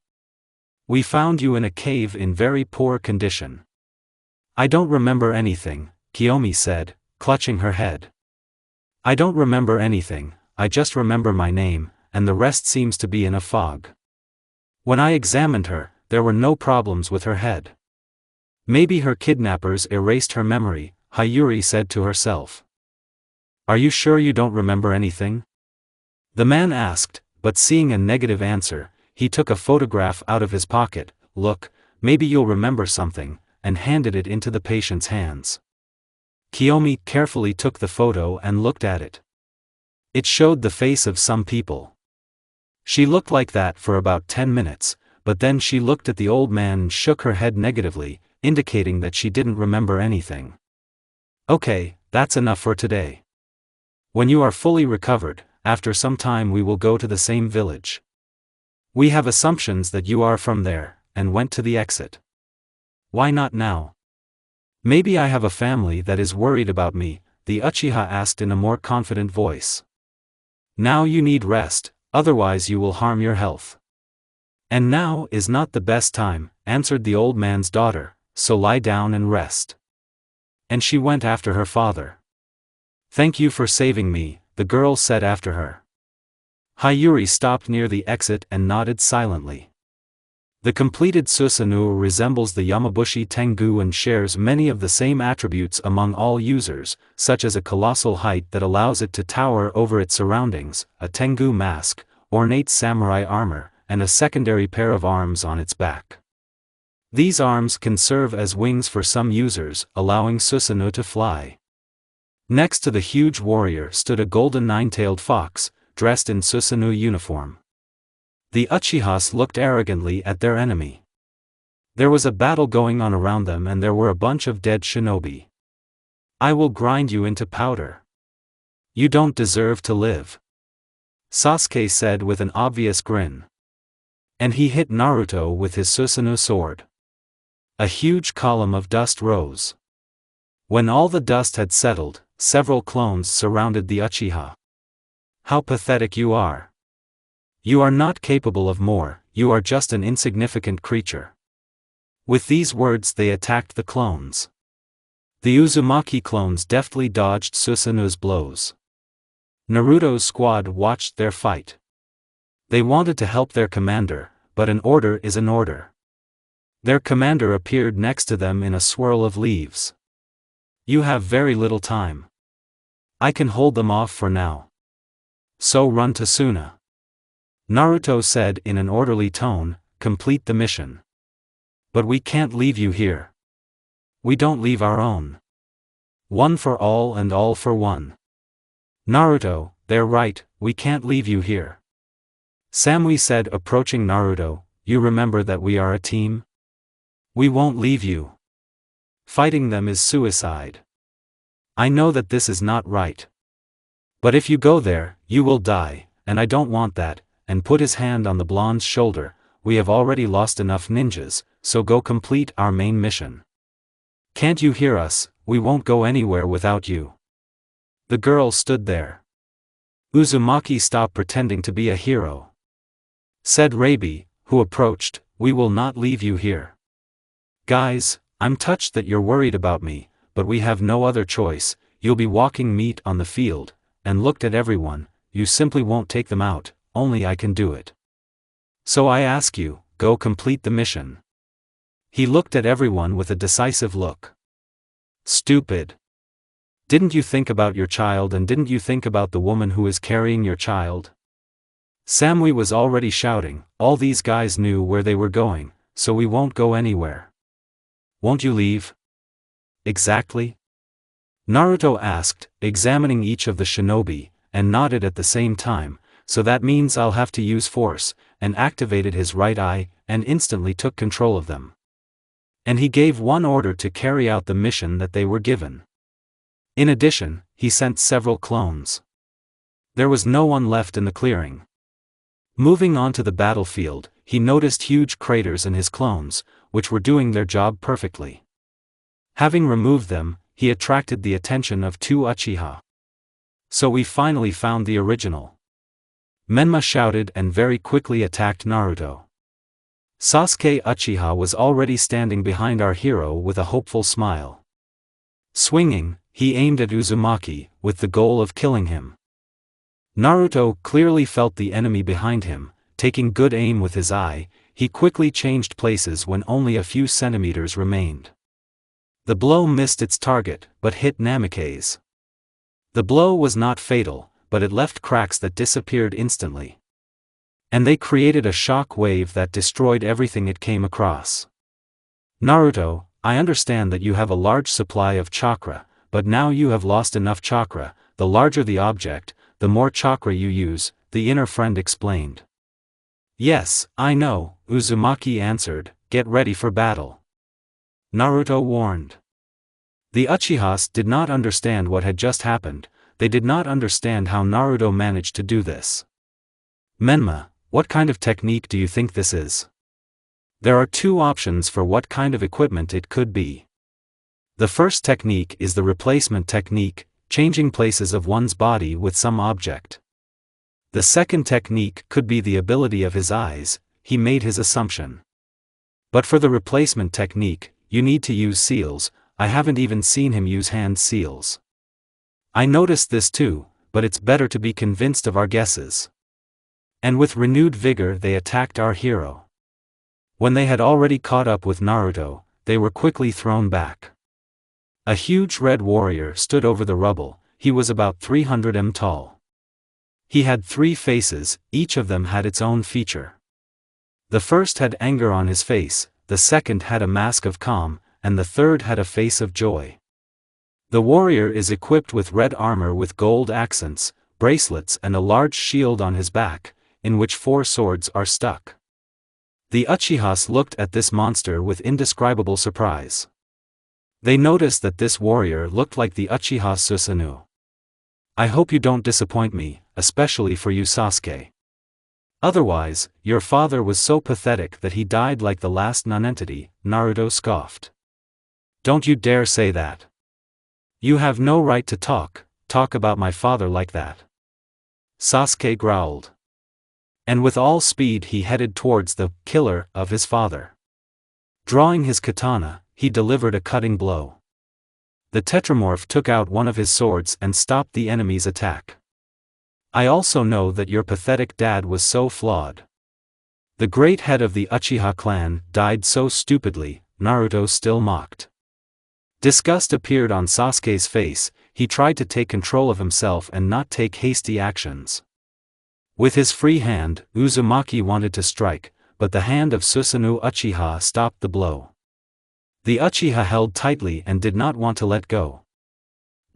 We found you in a cave in very poor condition." "I don't remember anything," Kiyomi said, clutching her head. "I don't remember anything, I just remember my name, and the rest seems to be in a fog." When I examined her, there were no problems with her head. Maybe her kidnappers erased her memory, Hayuri said to herself. "Are you sure you don't remember anything?" The man asked, but seeing a negative answer, he took a photograph out of his pocket. "Look, maybe you'll remember something," and handed it into the patient's hands. Kiyomi carefully took the photo and looked at it. It showed the face of some people. She looked like that for about 10 minutes, but then she looked at the old man and shook her head negatively, indicating that she didn't remember anything. "Okay, that's enough for today. When you are fully recovered, after some time we will go to the same village. We have assumptions that you are from there," and went to the exit. "Why not now? Maybe I have a family that is worried about me," the Uchiha asked in a more confident voice. "Now you need rest, otherwise you will harm your health." "And now is not the best time," answered the old man's daughter, "so lie down and rest." And she went after her father. "Thank you for saving me," the girl said after her. Hayuri stopped near the exit and nodded silently. The completed Susanoo resembles the Yamabushi Tengu and shares many of the same attributes among all users, such as a colossal height that allows it to tower over its surroundings, a Tengu mask, ornate samurai armor, and a secondary pair of arms on its back. These arms can serve as wings for some users, allowing Susanoo to fly. Next to the huge warrior stood a golden nine-tailed fox, dressed in Susanoo uniform. The Uchihas looked arrogantly at their enemy. There was a battle going on around them and there were a bunch of dead shinobi. "I will grind you into powder. You don't deserve to live," Sasuke said with an obvious grin. And he hit Naruto with his Susanoo sword. A huge column of dust rose. When all the dust had settled, several clones surrounded the Uchiha. "How pathetic you are. You are not capable of more, you are just an insignificant creature." With these words they attacked the clones. The Uzumaki clones deftly dodged Susanoo's blows. Naruto's squad watched their fight. They wanted to help their commander, but an order is an order. Their commander appeared next to them in a swirl of leaves. "You have very little time. I can hold them off for now. So run to Suna," Naruto said in an orderly tone, "complete the mission. But we can't leave you here. We don't leave our own. One for all and all for one." "Naruto, they're right, we can't leave you here." Samui said approaching Naruto, "You remember that we are a team? We won't leave you. Fighting them is suicide. I know that this is not right. But if you go there, you will die, and I don't want that," and put his hand on the blonde's shoulder. "We have already lost enough ninjas, so go complete our main mission. Can't you hear us? We won't go anywhere without you." The girl stood there. "Uzumaki, stop pretending to be a hero," said Rabi, who approached. "We will not leave you here. Guys, I'm touched that you're worried about me, but we have no other choice. You'll be walking meat on the field," and looked at everyone. "You simply won't take them out, only I can do it. So I ask you, go complete the mission." He looked at everyone with a decisive look. Stupid. Didn't you think about your child, and didn't you think about the woman who is carrying your child? Samui was already shouting, all these guys knew where they were going, so we won't go anywhere. Won't you leave? Exactly? Naruto asked, examining each of the shinobi, and nodded at the same time, so that means I'll have to use force, and activated his right eye, and instantly took control of them. And he gave one order to carry out the mission that they were given. In addition, he sent several clones. There was no one left in the clearing. Moving on to the battlefield, he noticed huge craters in his clones, which were doing their job perfectly. Having removed them, he attracted the attention of two Uchiha. So we finally found the original. Menma shouted and very quickly attacked Naruto. Sasuke Uchiha was already standing behind our hero with a hopeful smile. Swinging, he aimed at Uzumaki, with the goal of killing him. Naruto clearly felt the enemy behind him. Taking good aim with his eye, he quickly changed places when only a few centimeters remained. The blow missed its target, but hit Namikaze. The blow was not fatal, but it left cracks that disappeared instantly. And they created a shock wave that destroyed everything it came across. Naruto, I understand that you have a large supply of chakra, but now you have lost enough chakra. The larger the object, the more chakra you use, the inner friend explained. Yes, I know, Uzumaki answered, get ready for battle. Naruto warned. The Uchihas did not understand what had just happened. They did not understand how Naruto managed to do this. Menma, what kind of technique do you think this is? There are two options for what kind of equipment it could be. The first technique is the replacement technique, changing places of one's body with some object. The second technique could be the ability of his eyes, he made his assumption. But for the replacement technique, you need to use seals. I haven't even seen him use hand seals. I noticed this too, but it's better to be convinced of our guesses. And with renewed vigor they attacked our hero. When they had already caught up with Naruto, they were quickly thrown back. A huge red warrior stood over the rubble. He was about 300 m tall. He had 3 faces, each of them had its own feature. The first had anger on his face, the second had a mask of calm, and the third had a face of joy. The warrior is equipped with red armor with gold accents, bracelets and a large shield on his back, in which 4 swords are stuck. The Uchihas looked at this monster with indescribable surprise. They noticed that this warrior looked like the Uchiha Susanoo. I hope you don't disappoint me, especially for you Sasuke. Otherwise, your father was so pathetic that he died like the last nonentity, Naruto scoffed. Don't you dare say that. You have no right to talk about my father like that. Sasuke growled. And with all speed he headed towards the killer of his father. Drawing his katana, he delivered a cutting blow. The Tetramorph took out one of his swords and stopped the enemy's attack. I also know that your pathetic dad was so flawed. The great head of the Uchiha clan died so stupidly, Naruto still mocked. Disgust appeared on Sasuke's face. He tried to take control of himself and not take hasty actions. With his free hand, Uzumaki wanted to strike, but the hand of Susanoo Uchiha stopped the blow. The Uchiha held tightly and did not want to let go.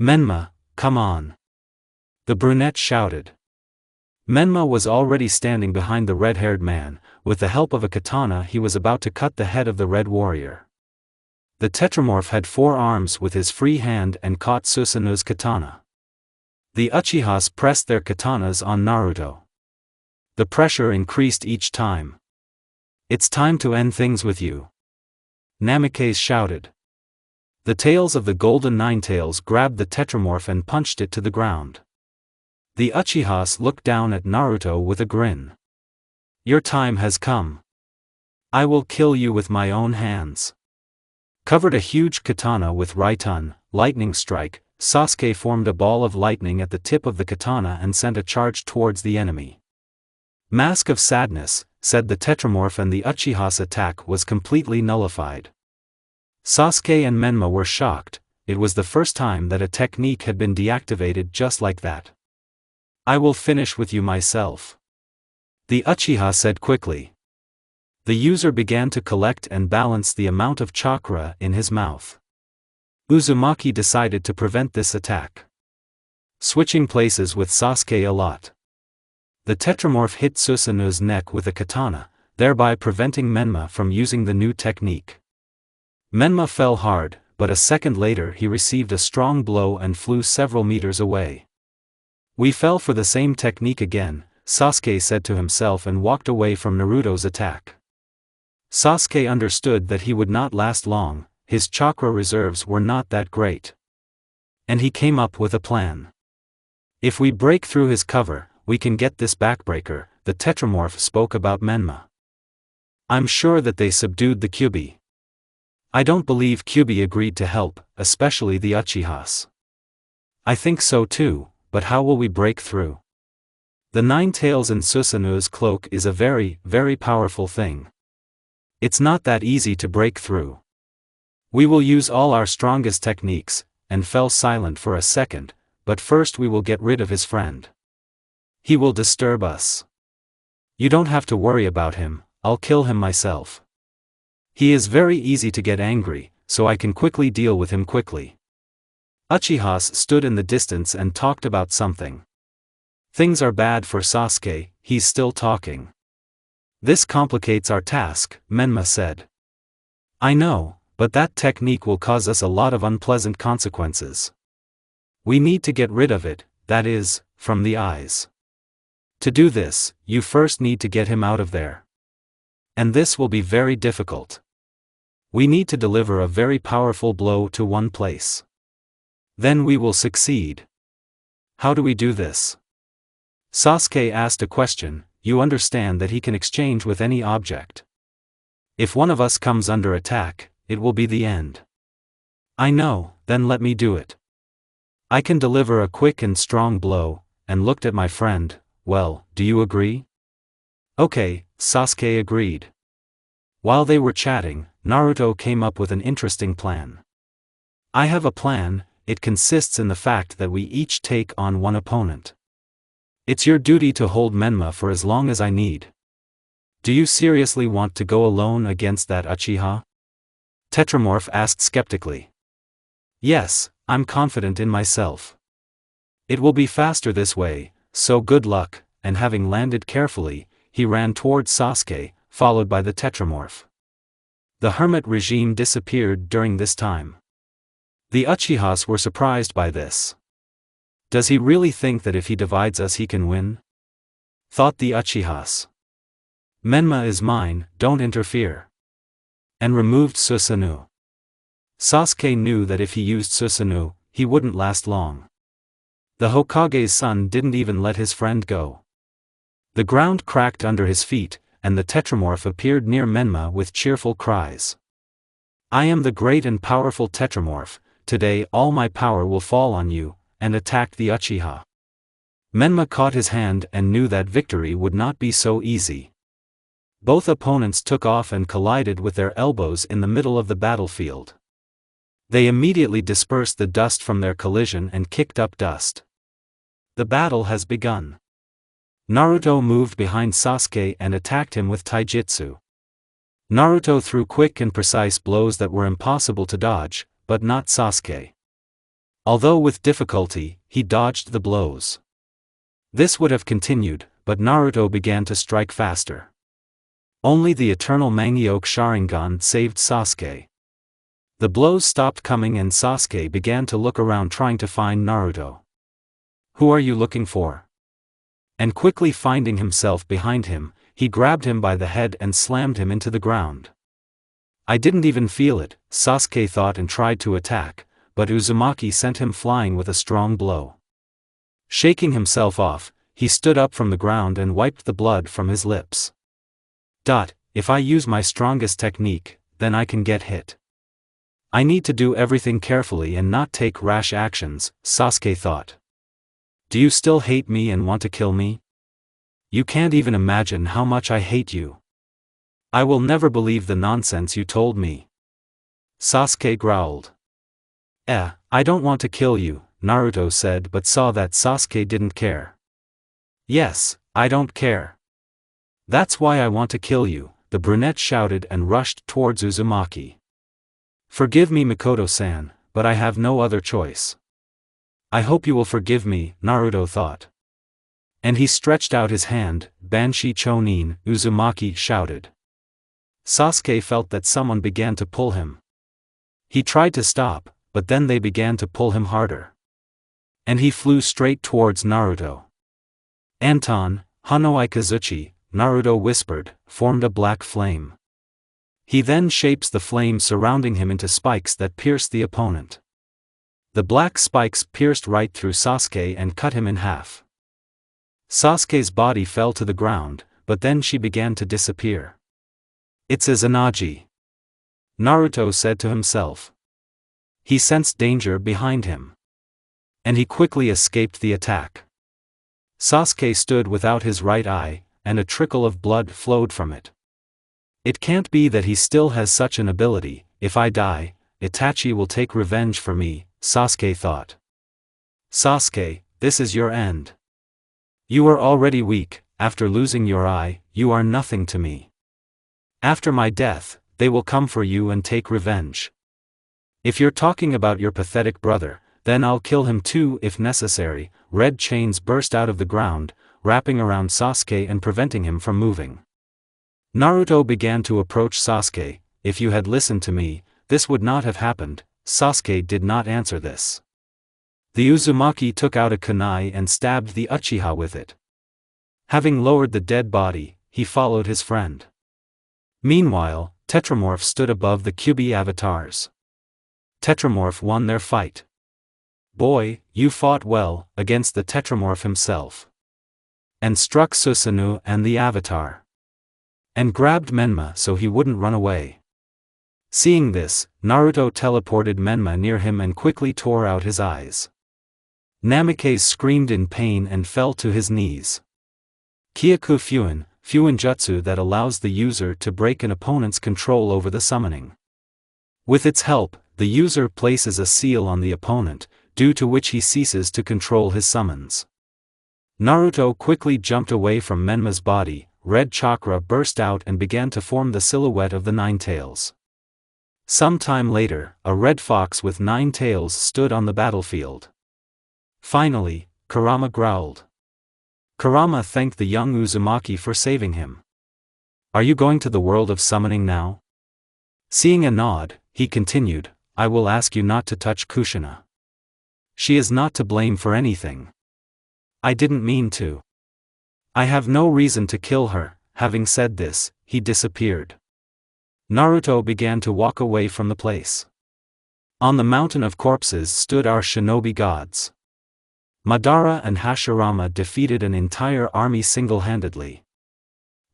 Menma, come on. The brunette shouted. Menma was already standing behind the red-haired man. With the help of a katana he was about to cut the head of the red warrior. The Tetramorph had 4 arms with his free hand and caught Susanoo's katana. The Uchihas pressed their katanas on Naruto. The pressure increased each time. It's time to end things with you. Namikaze shouted. The tails of the golden nine-tails grabbed the Tetramorph and punched it to the ground. The Uchihas looked down at Naruto with a grin. Your time has come. I will kill you with my own hands. Covered a huge katana with Raiton, lightning strike, Sasuke formed a ball of lightning at the tip of the katana and sent a charge towards the enemy. Mask of Sadness, said the Tetramorph, and the Uchiha's attack was completely nullified. Sasuke and Menma were shocked. it was the first time that a technique had been deactivated just like that. I will finish with you myself. The Uchiha said quickly. The user began to collect and balance the amount of chakra in his mouth. Uzumaki decided to prevent this attack. Switching places with Sasuke a lot. The tetramorph hit Susanu's neck with a katana, thereby preventing Menma from using the new technique. Menma fell hard, but a second later he received a strong blow and flew several meters away. We fell for the same technique again, Sasuke said to himself and walked away from Naruto's attack. Sasuke understood that he would not last long, his chakra reserves were not that great. And he came up with a plan. If we break through his cover, we can get this backbreaker, the tetramorph spoke about Menma. I'm sure that they subdued the Kyuubi. I don't believe Kyuubi agreed to help, especially the Uchihas. I think so too, but how will we break through? The nine tails in Susanu's cloak is a very, very powerful thing. It's not that easy to break through. We will use all our strongest techniques, and fell silent for a second, but first we will get rid of his friend. He will disturb us. You don't have to worry about him, I'll kill him myself. He is very easy to get angry, so I can quickly deal with him quickly. Uchihas stood in the distance and talked about something. Things are bad for Sasuke, he's still talking. This complicates our task, Menma said. I know, but that technique will cause us a lot of unpleasant consequences. We need to get rid of it, that is, from the eyes. To do this, you first need to get him out of there. And this will be very difficult. We need to deliver a very powerful blow to one place. Then we will succeed. How do we do this? Sasuke asked a question. You understand that he can exchange with any object. If one of us comes under attack, it will be the end. I know, then let me do it. I can deliver a quick and strong blow, and looked at my friend. Well, do you agree? Okay, Sasuke agreed. While they were chatting, Naruto came up with an interesting plan. I have a plan, it consists in the fact that we each take on one opponent. It's your duty to hold Menma for as long as I need. Do you seriously want to go alone against that Uchiha? Tetramorph asked skeptically. Yes, I'm confident in myself. It will be faster this way, so good luck, and having landed carefully, he ran towards Sasuke, followed by the tetramorph. The hermit regime disappeared during this time. The Uchihas were surprised by this. Does he really think that if he divides us he can win? Thought the Uchihas. Menma is mine, don't interfere. And removed Susanoo. Sasuke knew that if he used Susanoo, he wouldn't last long. The Hokage's son didn't even let his friend go. The ground cracked under his feet, and the tetramorph appeared near Menma with cheerful cries. I am the great and powerful tetramorph, today all my power will fall on you, and attacked the Uchiha. Menma caught his hand and knew that victory would not be so easy. Both opponents took off and collided with their elbows in the middle of the battlefield. They immediately dispersed the dust from their collision and kicked up dust. The battle has begun. Naruto moved behind Sasuke and attacked him with taijutsu. Naruto threw quick and precise blows that were impossible to dodge, but not Sasuke. Although with difficulty, he dodged the blows. This would have continued, but Naruto began to strike faster. Only the eternal Mangyoke Sharingan saved Sasuke. The blows stopped coming and Sasuke began to look around trying to find Naruto. Who are you looking for? And quickly finding himself behind him, he grabbed him by the head and slammed him into the ground. I didn't even feel it, Sasuke thought and tried to attack, but Uzumaki sent him flying with a strong blow. Shaking himself off, he stood up from the ground and wiped the blood from his lips. If I use my strongest technique, then I can get hit. I need to do everything carefully and not take rash actions, Sasuke thought. Do you still hate me and want to kill me? You can't even imagine how much I hate you. I will never believe the nonsense you told me. Sasuke growled. I don't want to kill you, Naruto said, but saw that Sasuke didn't care. Yes, I don't care. That's why I want to kill you, the brunette shouted and rushed towards Uzumaki. Forgive me, Mikoto-san, but I have no other choice. I hope you will forgive me, Naruto thought. And he stretched out his hand. Banshee Chonin, Uzumaki shouted. Sasuke felt that someone began to pull him. He tried to stop, but then they began to pull him harder. And he flew straight towards Naruto. Anton, Hanoi Kazuchi, Naruto whispered, formed a black flame. He then shapes the flame surrounding him into spikes that pierce the opponent. The black spikes pierced right through Sasuke and cut him in half. Sasuke's body fell to the ground, but then she began to disappear. It's Izanagi, Naruto said to himself. He sensed danger behind him. And he quickly escaped the attack. Sasuke stood without his right eye, and a trickle of blood flowed from it. It can't be that he still has such an ability. If I die, Itachi will take revenge for me, Sasuke thought. Sasuke, this is your end. You are already weak. After losing your eye, you are nothing to me. After my death, they will come for you and take revenge. If you're talking about your pathetic brother, then I'll kill him too if necessary. Red chains burst out of the ground, wrapping around Sasuke and preventing him from moving. Naruto began to approach Sasuke. If you had listened to me, this would not have happened. Sasuke did not answer this. The Uzumaki took out a kunai and stabbed the Uchiha with it. Having lowered the dead body, he followed his friend. Meanwhile, Tetramorph stood above the Kyuubi avatars. Tetramorph won their fight. Boy, you fought well, against the Tetramorph himself. And struck Susanoo and the avatar. And grabbed Menma so he wouldn't run away. Seeing this, Naruto teleported Menma near him and quickly tore out his eyes. Namikaze screamed in pain and fell to his knees. Kyaku Fuin jutsu that allows the user to break an opponent's control over the summoning. With its help, the user places a seal on the opponent, due to which he ceases to control his summons. Naruto quickly jumped away from Menma's body. Red chakra burst out and began to form the silhouette of the Nine Tails. Some time later, a red fox with 9 tails stood on the battlefield. Finally, Kurama growled. Kurama thanked the young Uzumaki for saving him. Are you going to the world of summoning now? Seeing a nod, he continued, I will ask you not to touch Kushina. She is not to blame for anything. I didn't mean to. I have no reason to kill her. Having said this, he disappeared. Naruto began to walk away from the place. On the mountain of corpses stood our shinobi gods. Madara and Hashirama defeated an entire army single-handedly.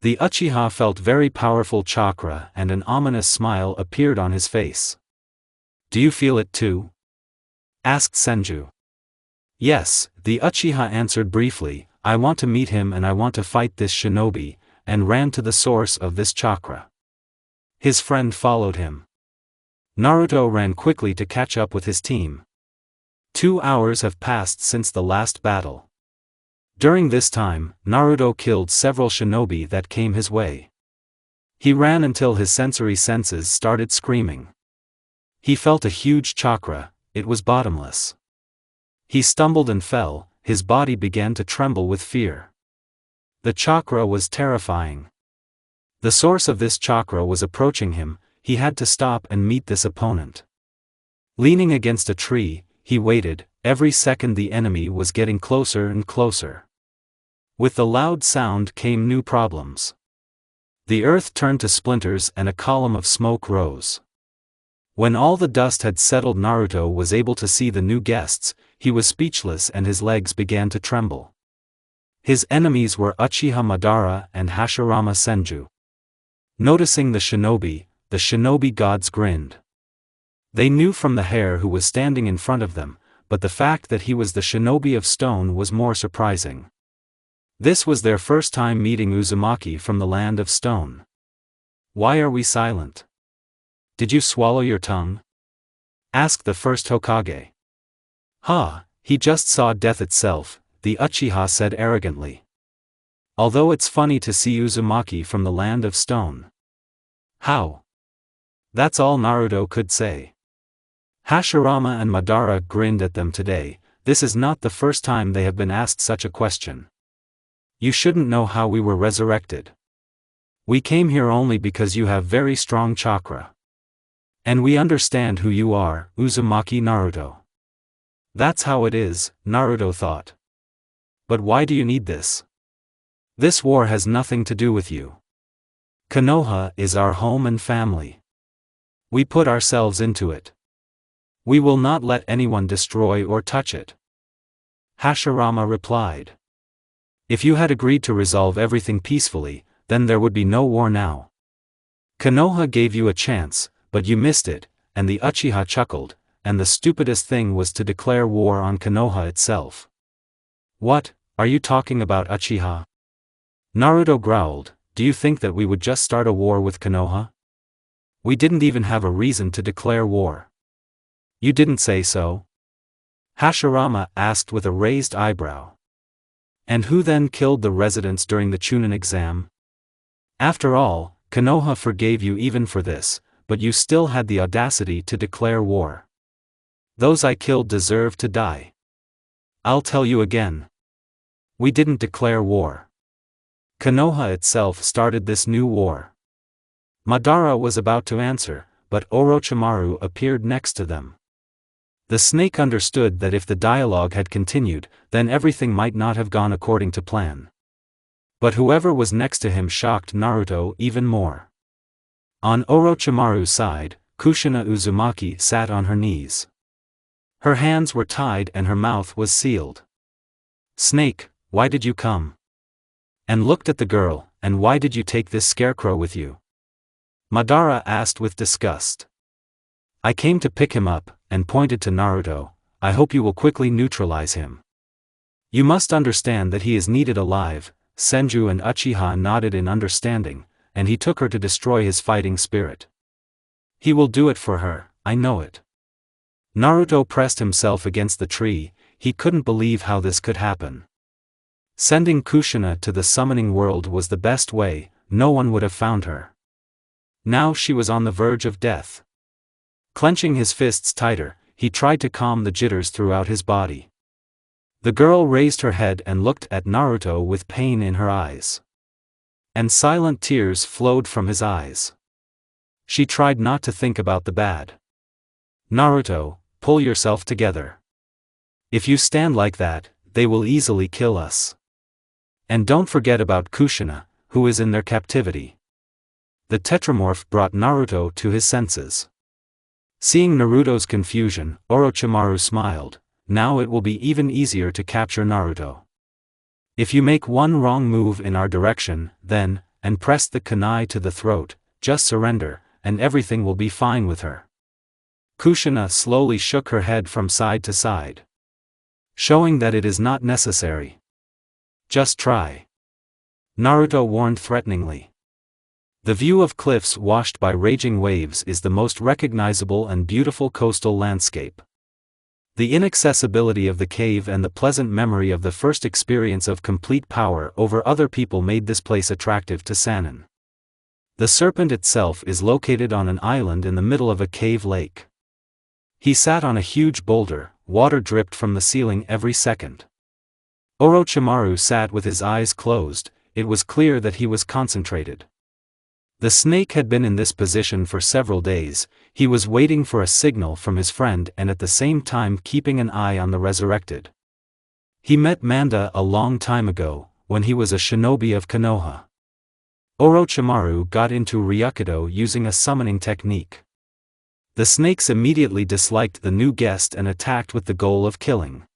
The Uchiha felt very powerful chakra and an ominous smile appeared on his face. Do you feel it too? Asked Senju. Yes, the Uchiha answered briefly, I want to meet him and I want to fight this shinobi, and ran to the source of this chakra. His friend followed him. Naruto ran quickly to catch up with his team. 2 hours have passed since the last battle. During this time, Naruto killed several shinobi that came his way. He ran until his sensory senses started screaming. He felt a huge chakra, it was bottomless. He stumbled and fell, his body began to tremble with fear. The chakra was terrifying. The source of this chakra was approaching him, he had to stop and meet this opponent. Leaning against a tree, he waited, every second the enemy was getting closer and closer. With the loud sound came new problems. The earth turned to splinters and a column of smoke rose. When all the dust had settled, Naruto was able to see the new guests. He was speechless and his legs began to tremble. His enemies were Uchiha Madara and Hashirama Senju. Noticing the shinobi gods grinned. They knew from the hare who was standing in front of them, but the fact that he was the shinobi of stone was more surprising. This was their first time meeting Uzumaki from the land of stone. Why are we silent? Did you swallow your tongue? asked the first Hokage. Ha, he just saw death itself, the Uchiha said arrogantly. Although it's funny to see Uzumaki from the land of stone. How? That's all Naruto could say. Hashirama and Madara grinned at them today. This is not the first time they have been asked such a question. You shouldn't know how we were resurrected. We came here only because you have very strong chakra. And we understand who you are, Uzumaki Naruto. That's how it is, Naruto thought. But why do you need this? This war has nothing to do with you. Konoha is our home and family. We put ourselves into it. We will not let anyone destroy or touch it. Hashirama replied. If you had agreed to resolve everything peacefully, then there would be no war now. Konoha gave you a chance, but you missed it, and the Uchiha chuckled, and the stupidest thing was to declare war on Konoha itself. What, are you talking about Uchiha? Naruto growled, do you think that we would just start a war with Konoha? We didn't even have a reason to declare war. You didn't say so? Hashirama asked with a raised eyebrow. And who then killed the residents during the Chunin exam? After all, Konoha forgave you even for this, but you still had the audacity to declare war. Those I killed deserve to die. I'll tell you again. We didn't declare war. Konoha itself started this new war. Madara was about to answer, but Orochimaru appeared next to them. The snake understood that if the dialogue had continued, then everything might not have gone according to plan. But whoever was next to him shocked Naruto even more. On Orochimaru's side, Kushina Uzumaki sat on her knees. Her hands were tied and her mouth was sealed. Snake, why did you come? And looked at the girl, and why did you take this scarecrow with you? Madara asked with disgust. I came to pick him up, and pointed to Naruto. I hope you will quickly neutralize him. You must understand that he is needed alive. Senju and Uchiha nodded in understanding, and he took her to destroy his fighting spirit. He will do it for her, I know it. Naruto pressed himself against the tree. He couldn't believe how this could happen. Sending Kushina to the summoning world was the best way, no one would have found her. Now she was on the verge of death. Clenching his fists tighter, he tried to calm the jitters throughout his body. The girl raised her head and looked at Naruto with pain in her eyes. And silent tears flowed from his eyes. She tried not to think about the bad. Naruto, pull yourself together. If you stand like that, they will easily kill us. And don't forget about Kushina, who is in their captivity. The tetramorph brought Naruto to his senses. Seeing Naruto's confusion, Orochimaru smiled. Now it will be even easier to capture Naruto. If you make one wrong move in our direction, then, and press the kunai to the throat, just surrender, and everything will be fine with her. Kushina slowly shook her head from side to side, showing that it is not necessary. Just try. Naruto warned threateningly. The view of cliffs washed by raging waves is the most recognizable and beautiful coastal landscape. The inaccessibility of the cave and the pleasant memory of the first experience of complete power over other people made this place attractive to Sannin. The serpent itself is located on an island in the middle of a cave lake. He sat on a huge boulder, water dripped from the ceiling every second. Orochimaru sat with his eyes closed. It was clear that he was concentrated. The snake had been in this position for several days. He was waiting for a signal from his friend and at the same time keeping an eye on the resurrected. He met Manda a long time ago, when he was a shinobi of Konoha. Orochimaru got into Ryukido using a summoning technique. The snakes immediately disliked the new guest and attacked with the goal of killing.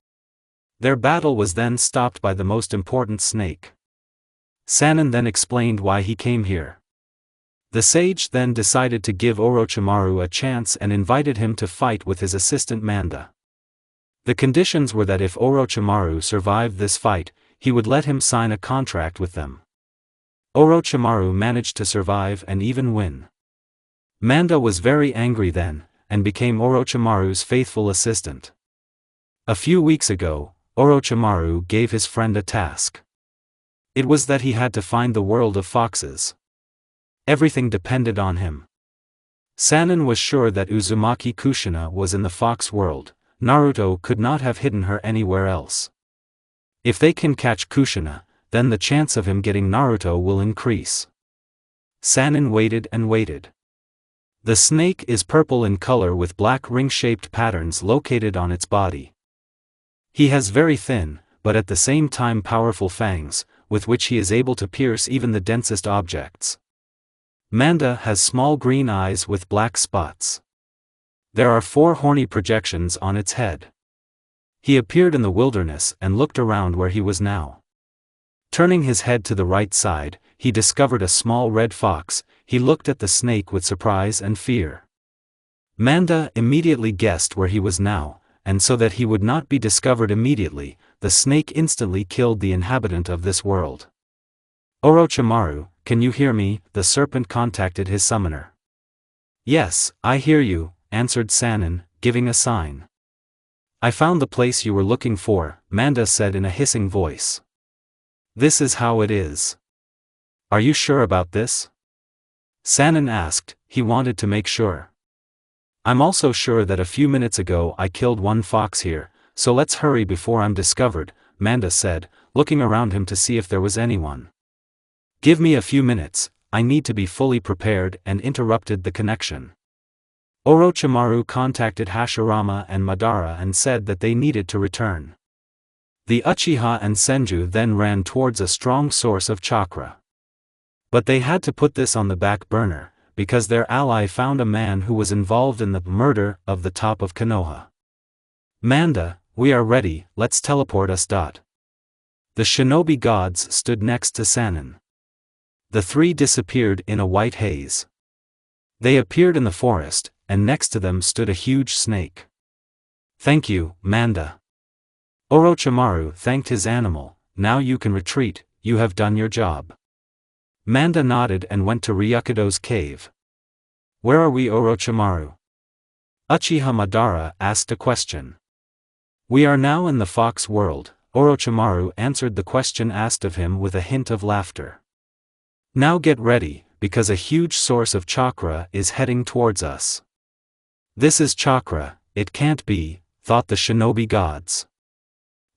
Their battle was then stopped by the most important snake. Sannin then explained why he came here. The sage then decided to give Orochimaru a chance and invited him to fight with his assistant Manda. The conditions were that if Orochimaru survived this fight, he would let him sign a contract with them. Orochimaru managed to survive and even win. Manda was very angry then, and became Orochimaru's faithful assistant. A few weeks ago, Orochimaru gave his friend a task. It was that he had to find the world of foxes. Everything depended on him. Sannin was sure that Uzumaki Kushina was in the fox world. Naruto could not have hidden her anywhere else. If they can catch Kushina, then the chance of him getting Naruto will increase. Sannin waited and waited. The snake is purple in color with black ring-shaped patterns located on its body. He has very thin, but at the same time powerful fangs, with which he is able to pierce even the densest objects. Manda has small green eyes with black spots. There are 4 horny projections on its head. He appeared in the wilderness and looked around where he was now. Turning his head to the right side, he discovered a small red fox. He looked at the snake with surprise and fear. Manda immediately guessed where he was now, and so that he would not be discovered immediately, the snake instantly killed the inhabitant of this world. Orochimaru, can you hear me? The serpent contacted his summoner. Yes, I hear you, answered Sannin, giving a sign. I found the place you were looking for, Manda said in a hissing voice. This is how it is. Are you sure about this? Sannin asked. He wanted to make sure. I'm also sure that a few minutes ago I killed one fox here, so let's hurry before I'm discovered, Manda said, looking around him to see if there was anyone. Give me a few minutes, I need to be fully prepared, and interrupted the connection. Orochimaru contacted Hashirama and Madara and said that they needed to return. The Uchiha and Senju then ran towards a strong source of chakra. But they had to put this on the back burner, because their ally found a man who was involved in the murder of the top of Konoha. Manda, we are ready, let's teleport us. The shinobi gods stood next to Sannin. The 3 disappeared in a white haze. They appeared in the forest, and next to them stood a huge snake. Thank you, Manda. Orochimaru thanked his animal. Now you can retreat, you have done your job. Manda nodded and went to Ryukido's cave. Where are we, Orochimaru? Uchiha Madara asked a question. We are now in the fox world, Orochimaru answered the question asked of him with a hint of laughter. Now get ready, because a huge source of chakra is heading towards us. This is chakra, it can't be, thought the shinobi gods.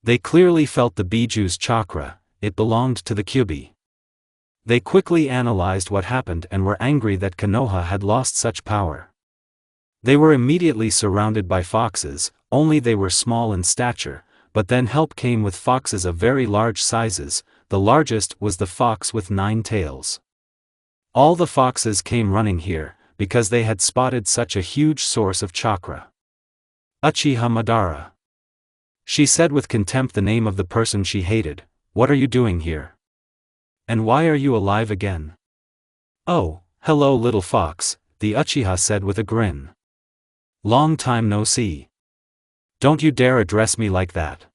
They clearly felt the Biju's chakra, it belonged to the Kyuubi. They quickly analyzed what happened and were angry that Konoha had lost such power. They were immediately surrounded by foxes, only they were small in stature, but then help came with foxes of very large sizes. The largest was the fox with 9 tails. All the foxes came running here, because they had spotted such a huge source of chakra. Uchiha Madara. She said with contempt the name of the person she hated, what are you doing here? And why are you alive again? Oh, hello little fox, the Uchiha said with a grin. Long time no see. Don't you dare address me like that.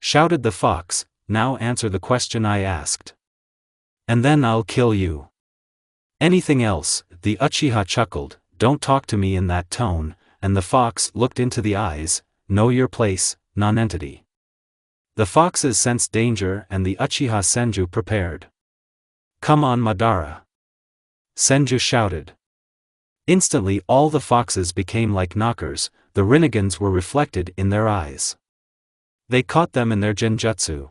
Shouted the fox, now answer the question I asked. And then I'll kill you. Anything else, the Uchiha chuckled, don't talk to me in that tone, and the fox looked into the eyes, know your place, nonentity. The foxes sensed danger and the Uchiha Senju prepared. Come on Madara. Senju shouted. Instantly all the foxes became like knockers, the Rinnegan's were reflected in their eyes. They caught them in their genjutsu.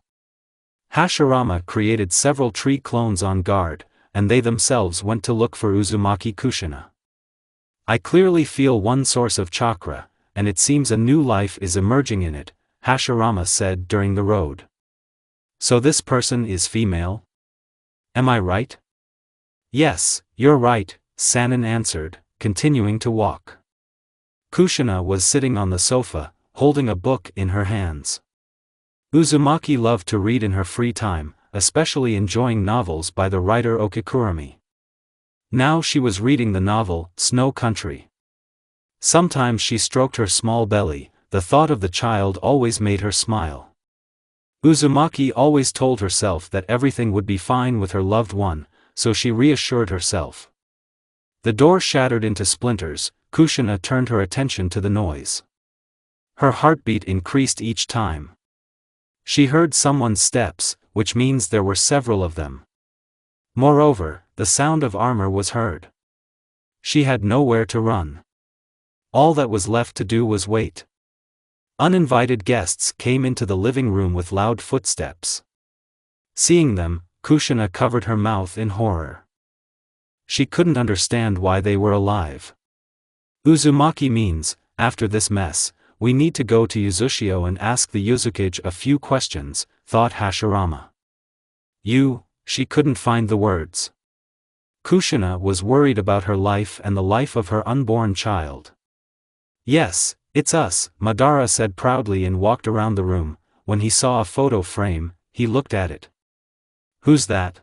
Hashirama created several tree clones on guard, and they themselves went to look for Uzumaki Kushina. I clearly feel one source of chakra, and it seems a new life is emerging in it, Hashirama said during the road. So this person is female? Am I right? Yes, you're right, Sannin answered, continuing to walk. Kushina was sitting on the sofa, holding a book in her hands. Uzumaki loved to read in her free time, especially enjoying novels by the writer Okikurumi. Now she was reading the novel, Snow Country. Sometimes she stroked her small belly, the thought of the child always made her smile. Uzumaki always told herself that everything would be fine with her loved one, so she reassured herself. The door shattered into splinters, Kushina turned her attention to the noise. Her heartbeat increased each time. She heard someone's steps, which means there were several of them. Moreover, the sound of armor was heard. She had nowhere to run. All that was left to do was wait. Uninvited guests came into the living room with loud footsteps. Seeing them, Kushina covered her mouth in horror. She couldn't understand why they were alive. Uzumaki means, after this mess, we need to go to Yuzushio and ask the Yuzukage a few questions, thought Hashirama. She couldn't find the words. Kushina was worried about her life and the life of her unborn child. Yes, it's us, Madara said proudly and walked around the room. When he saw a photo frame, he looked at it. Who's that?